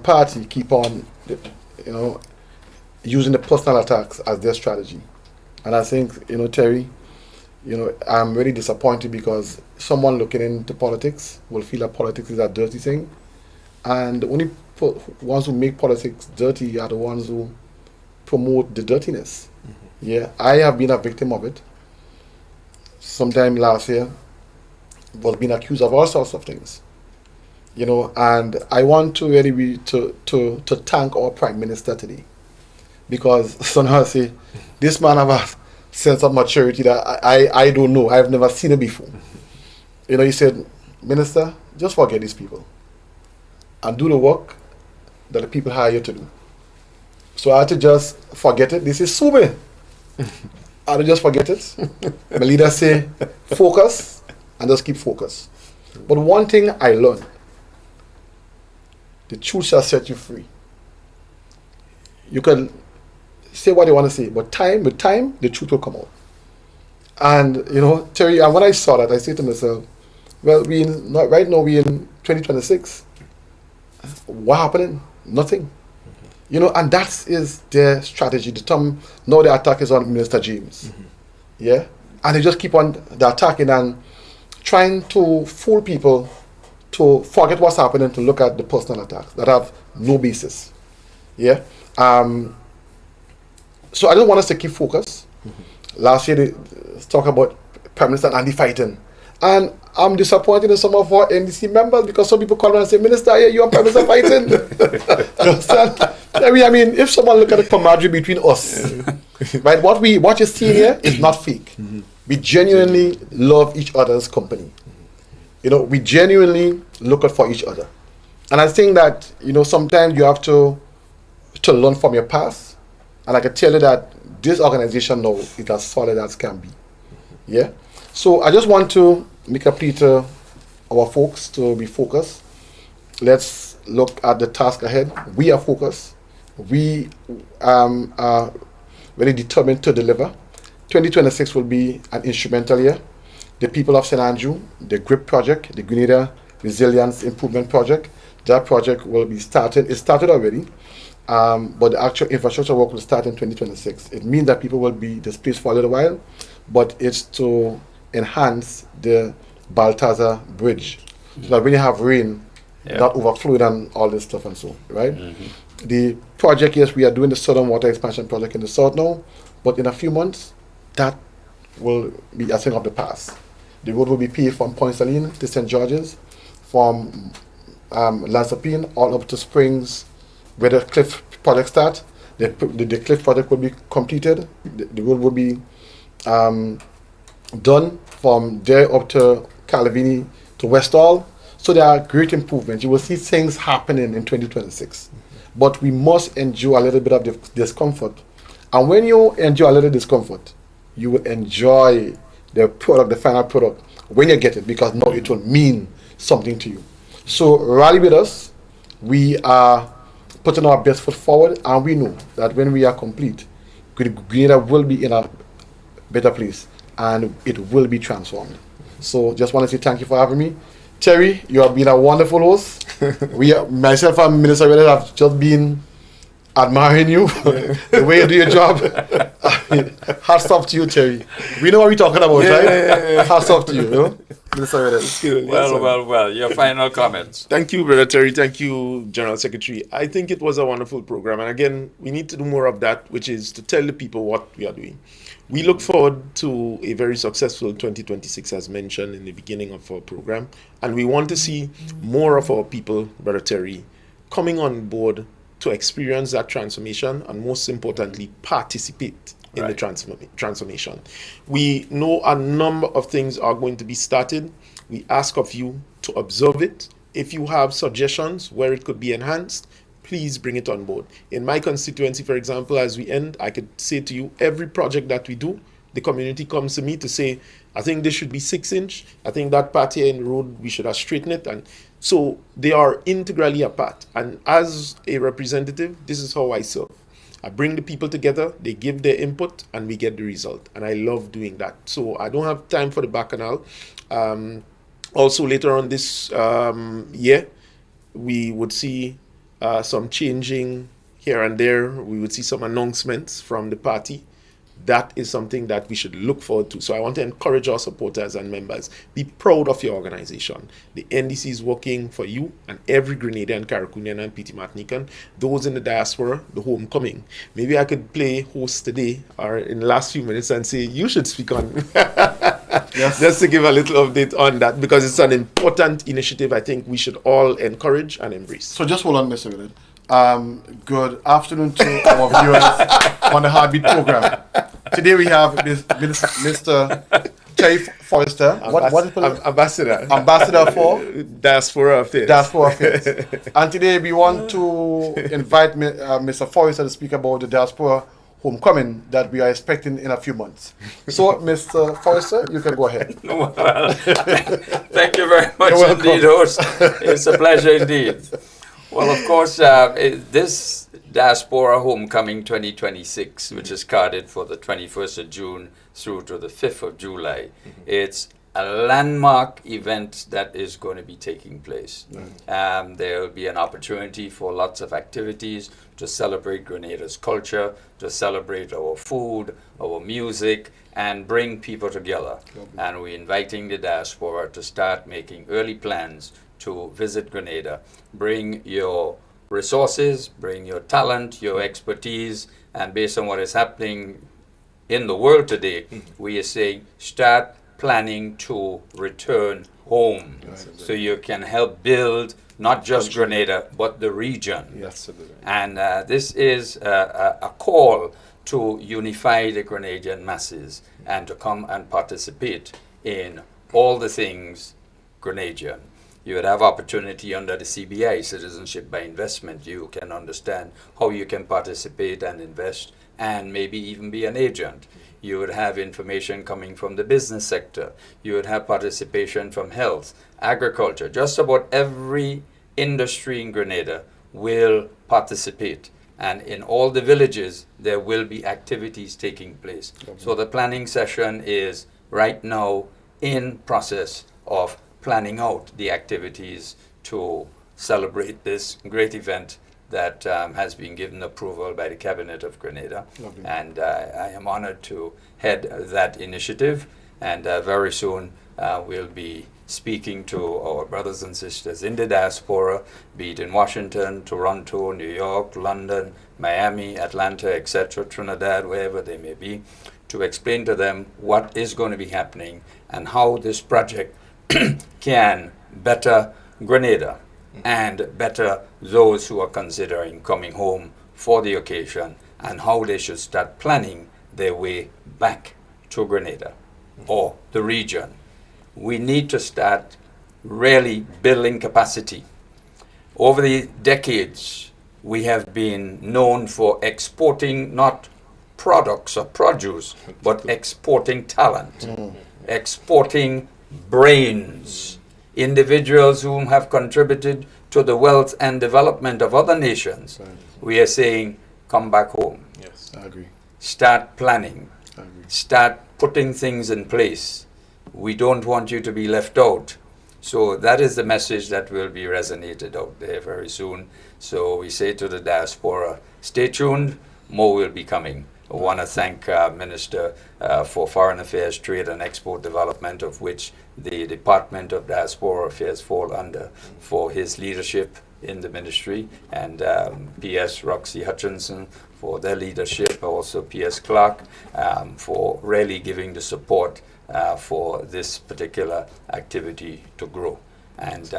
party keep on, using the personal attacks as their strategy. And I think, Terry, I'm really disappointed because someone looking into politics will feel that politics is a dirty thing. And the only ones who make politics dirty are the ones who promote the dirtiness. Yeah, I have been a victim of it. Sometime last year, was being accused of all sorts of things. You know, and I want to really to thank our Prime Minister today, because somehow I say this man have a sense of maturity that I don't know. I've never seen it before. You know, he said, Minister, just forget these people and do the work that the people hire you to do. So I had to just forget it. This is Sube. I had to just forget it. My leader say, focus, and just keep focused. But one thing I learned, the truth shall set you free. You can say what you want to say, but with time, the truth will come out. And, you know, Terry, and when I saw that, I said to myself, well, right now we're in 2026. What happening? Nothing. You know, and that is their strategy. Now the attack is on Minister James. Yeah? And they just keep on the attacking and trying to fool people to forget what's happening, to look at the personal attacks that have no basis. Yeah? So I just want us to keep focused. Last year they talk about Prime Minister and anti-fighting. And I'm disappointed in some of our NDC members, because some people call around and say, Minister, yeah, you and Prime Minister fighting. You understand? I mean, if someone look at the camaraderie between us, right, what you're seeing here is not fake. We genuinely love each other's company. You know, we genuinely look out for each other. And I think that, you know, sometimes you have to learn from your past. And I can tell you that this organization now is as solid as can be. Yeah? So I just want to make a plea to our folks to be focused. Let's look at the task ahead. We are focused. We are very determined to deliver. 2026 will be an instrumental year. The people of St. Andrew, the GRIP project, the Grenada Resilience Improvement Project, that project will be started. It started already, but the actual infrastructure work will start in 2026. It means that people will be displaced for a little while, but it's to enhance the Baltazar Bridge, so that when you have rain, not overflowing and all this stuff and so, right? The project, yes, we are doing the Southern Water Expansion Project in the south now, but in a few months, that will be a thing of the past. The road will be paved from Point Saline to St. George's, from Lansapine all up to Springs, where the Cliff project starts. The Cliff project will be completed. The road will be done from there up to Calavini to Westall. So there are great improvements. You will see things happening in 2026. But we must endure a little bit of discomfort. And when you endure a little discomfort, you will enjoy the product, the final product, when you get it, because now it will mean something to you. So rally with us. We are putting our best foot forward, and we know that when we are complete, Grenada will be in a better place, and it will be transformed. So just want to say thank you for having me. Terry, you have been a wonderful host. Myself and Minister Redden have just been admiring you, the way you do your job. Hats off to you, Terry. We know what we're talking about, right? Hats off to you, Minister Redden. Well, your final comments. Thank you, Brother Terry. Thank you, General Secretary. I think it was a wonderful program. And again, we need to do more of that, which is to tell the people what we are doing. We look forward to a very successful 2026, as mentioned in the beginning of our program. And we want to see more of our people, Brother Terry, coming on board to experience that transformation and, most importantly, participate in the transformation. We know a number of things are going to be started. We ask of you to observe it. If you have suggestions where it could be enhanced, please bring it on board. In my constituency, for example, as we end, I could say to you, every project that we do, the community comes to me to say, I think this should be 6-inch. I think that part here in the road, we should have straightened it. And so they are integrally a part. And as a representative, this is how I serve. I bring the people together, they give their input, and we get the result. And I love doing that. So I don't have time for the bacchanal. Also, later on this year, we would see some changing here and there. We would see some announcements from the party. That is something that we should look forward to. So I want to encourage our supporters and members. Be proud of your organization. The NDC is working for you and every Grenadian, Caracunian, and PT Martinican. Those in the diaspora, the homecoming. Maybe I could play host today or in the last few minutes and say, you should speak on. Yes. Just to give a little update on that, because it's an important initiative I think we should all encourage and embrace. So just hold on, Mr. Willard. Good afternoon to our viewers on the Heartbeat program. Today we have Mr. Terry Forrester. What is it? Ambassador for Diaspora Affairs. Diaspora Affairs. And today we want to invite Mr. Forrester to speak about the diaspora homecoming that we are expecting in a few months. So, Mr. Forrester, you can go ahead. Well, thank you very much indeed, host. It's a pleasure indeed. Well, of course, this Diaspora Homecoming 2026, which is carded for the 21st of June through to the 5th of July, it's a landmark event that is going to be taking place. There will be an opportunity for lots of activities to celebrate Grenada's culture, to celebrate our food, our music, and bring people together. And we're inviting the diaspora to start making early plans to visit Grenada. Bring your resources, bring your talent, your expertise, and based on what is happening in the world today, we are saying start planning to return home, so you can help build not just Grenada but the region. Yes, and this is a call to unify the Grenadian masses and to come and participate in all the things Grenadian. You would have opportunity under the CBI, Citizenship by Investment. You can understand how you can participate and invest and maybe even be an agent. You would have information coming from the business sector. You would have participation from health, agriculture. Just about every industry in Grenada will participate. And in all the villages, there will be activities taking place. So the planning session is right now in process of planning out the activities to celebrate this great event that has been given approval by the Cabinet of Grenada. And I am honored to head that initiative. And very soon we'll be speaking to our brothers and sisters in the diaspora, be it in Washington, Toronto, New York, London, Miami, Atlanta, etc., Trinidad, wherever they may be, to explain to them what is going to be happening and how this project can better Grenada and better those who are considering coming home for the occasion, and how they should start planning their way back to Grenada or the region. We need to start really building capacity. Over the decades, we have been known for exporting not products or produce, but exporting talent, exporting brains, individuals whom have contributed to the wealth and development of other nations. We are saying, come back home. Yes, I agree. Start planning. Start putting things in place. We don't want you to be left out. So that is the message that will be resonated out there very soon. So we say to the diaspora, stay tuned, more will be coming. I want to thank Minister for Foreign Affairs, Trade and Export Development, of which the Department of Diaspora Affairs fall under, for his leadership in the ministry, and P.S. Roxy Hutchinson for their leadership, also P.S. Clark for really giving the support for this particular activity to grow. And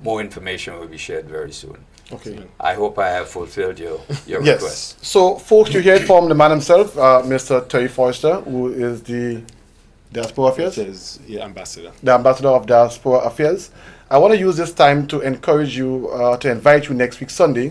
more information will be shared very soon. Okay. I hope I have fulfilled your Yes. request. So, folks, you hear it from the man himself, Mr. Terry Forrester, who is the Diaspora Affairs, ambassador. the ambassador of Diaspora Affairs. I want to use this time to encourage you, to invite you next week, Sunday.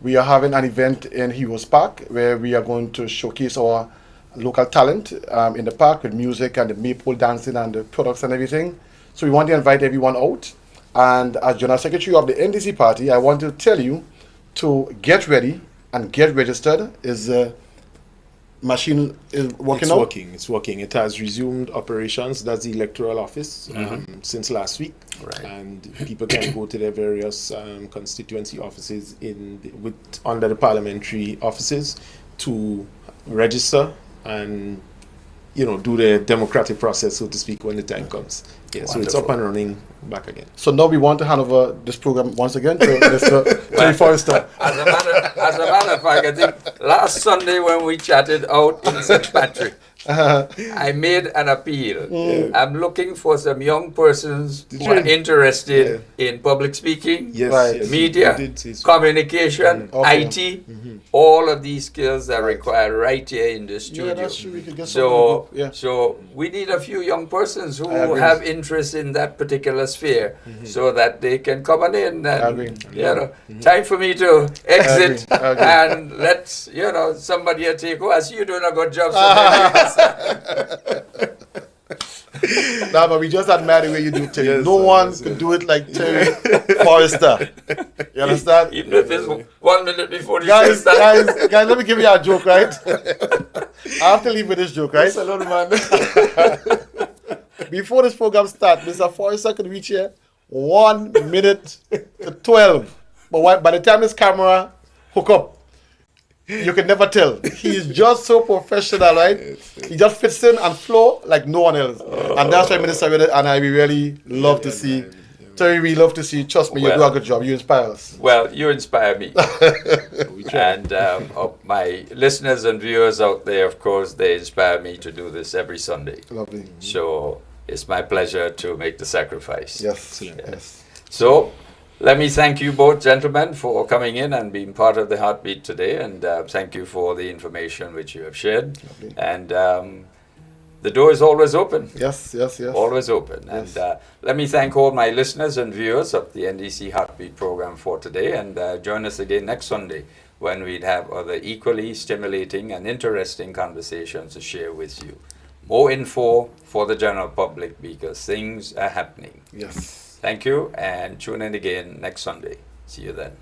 We are having an event in Heroes Park where we are going to showcase our local talent in the park with music and the maple dancing and the products and everything. So we want to invite everyone out. And as General Secretary of the NDC party, I want to tell you to get ready and get registered. Machine is working out? It's working. It has resumed operations. That's the electoral office since last week. Right. And people can go to their various constituency offices under the parliamentary offices to register and do the democratic process, so to speak, when the time comes. Yeah, so it's up and running back again. So now we want to hand over this program once again to Mr. Terry Forrester. As a matter of fact, I think last Sunday when we chatted out in St. Patrick, I made an appeal. I'm looking for some young persons who are interested in public speaking, Yes, Right. yes, media, you did say so. communication, Okay. IT, all of these skills are required right here in the studio. Yeah, that's true. We could get So, something. Yeah. so we need a few young persons who I agree. have interest in that particular sphere, so that they can come on in. And, agree. you know, time for me to exit I agree. and let somebody take over. I see you doing a good job. So Nah, but we just admire the way you do it, Terry. Yes, No sir, one yes, could sir. do it like Terry Forrester. You understand? even if it's 1 minute before the show Guys, starts. guys, let me give you a joke, right? I have to leave with this joke, right? Salute, man. Before this program starts, Mr. Forrester could reach here 1 minute to 12. But by the time his camera hook up, you can never tell. He's just so professional, right? He just fits in and flow like no one else. And that's why Minister and I, we really love to see. Terry, we love to see you. Trust me, you do a Well- good job. You inspire us. Well, you inspire me. And my listeners and viewers out there, of course, they inspire me to do this every Sunday. Lovely. So it's my pleasure to make the sacrifice. Yes. Yes. So let me thank you both, gentlemen, for coming in and being part of the Heartbeat today. And thank you for the information which you have shared. Lovely. And the door is always open. Yes. Always open. Yes. And let me thank all my listeners and viewers of the NDC Heartbeat program for today. And join us again next Sunday when we'd have other equally stimulating and interesting conversations to share with you. More info for the general public because things are happening. Yes. Thank you and tune in again next Sunday. See you then.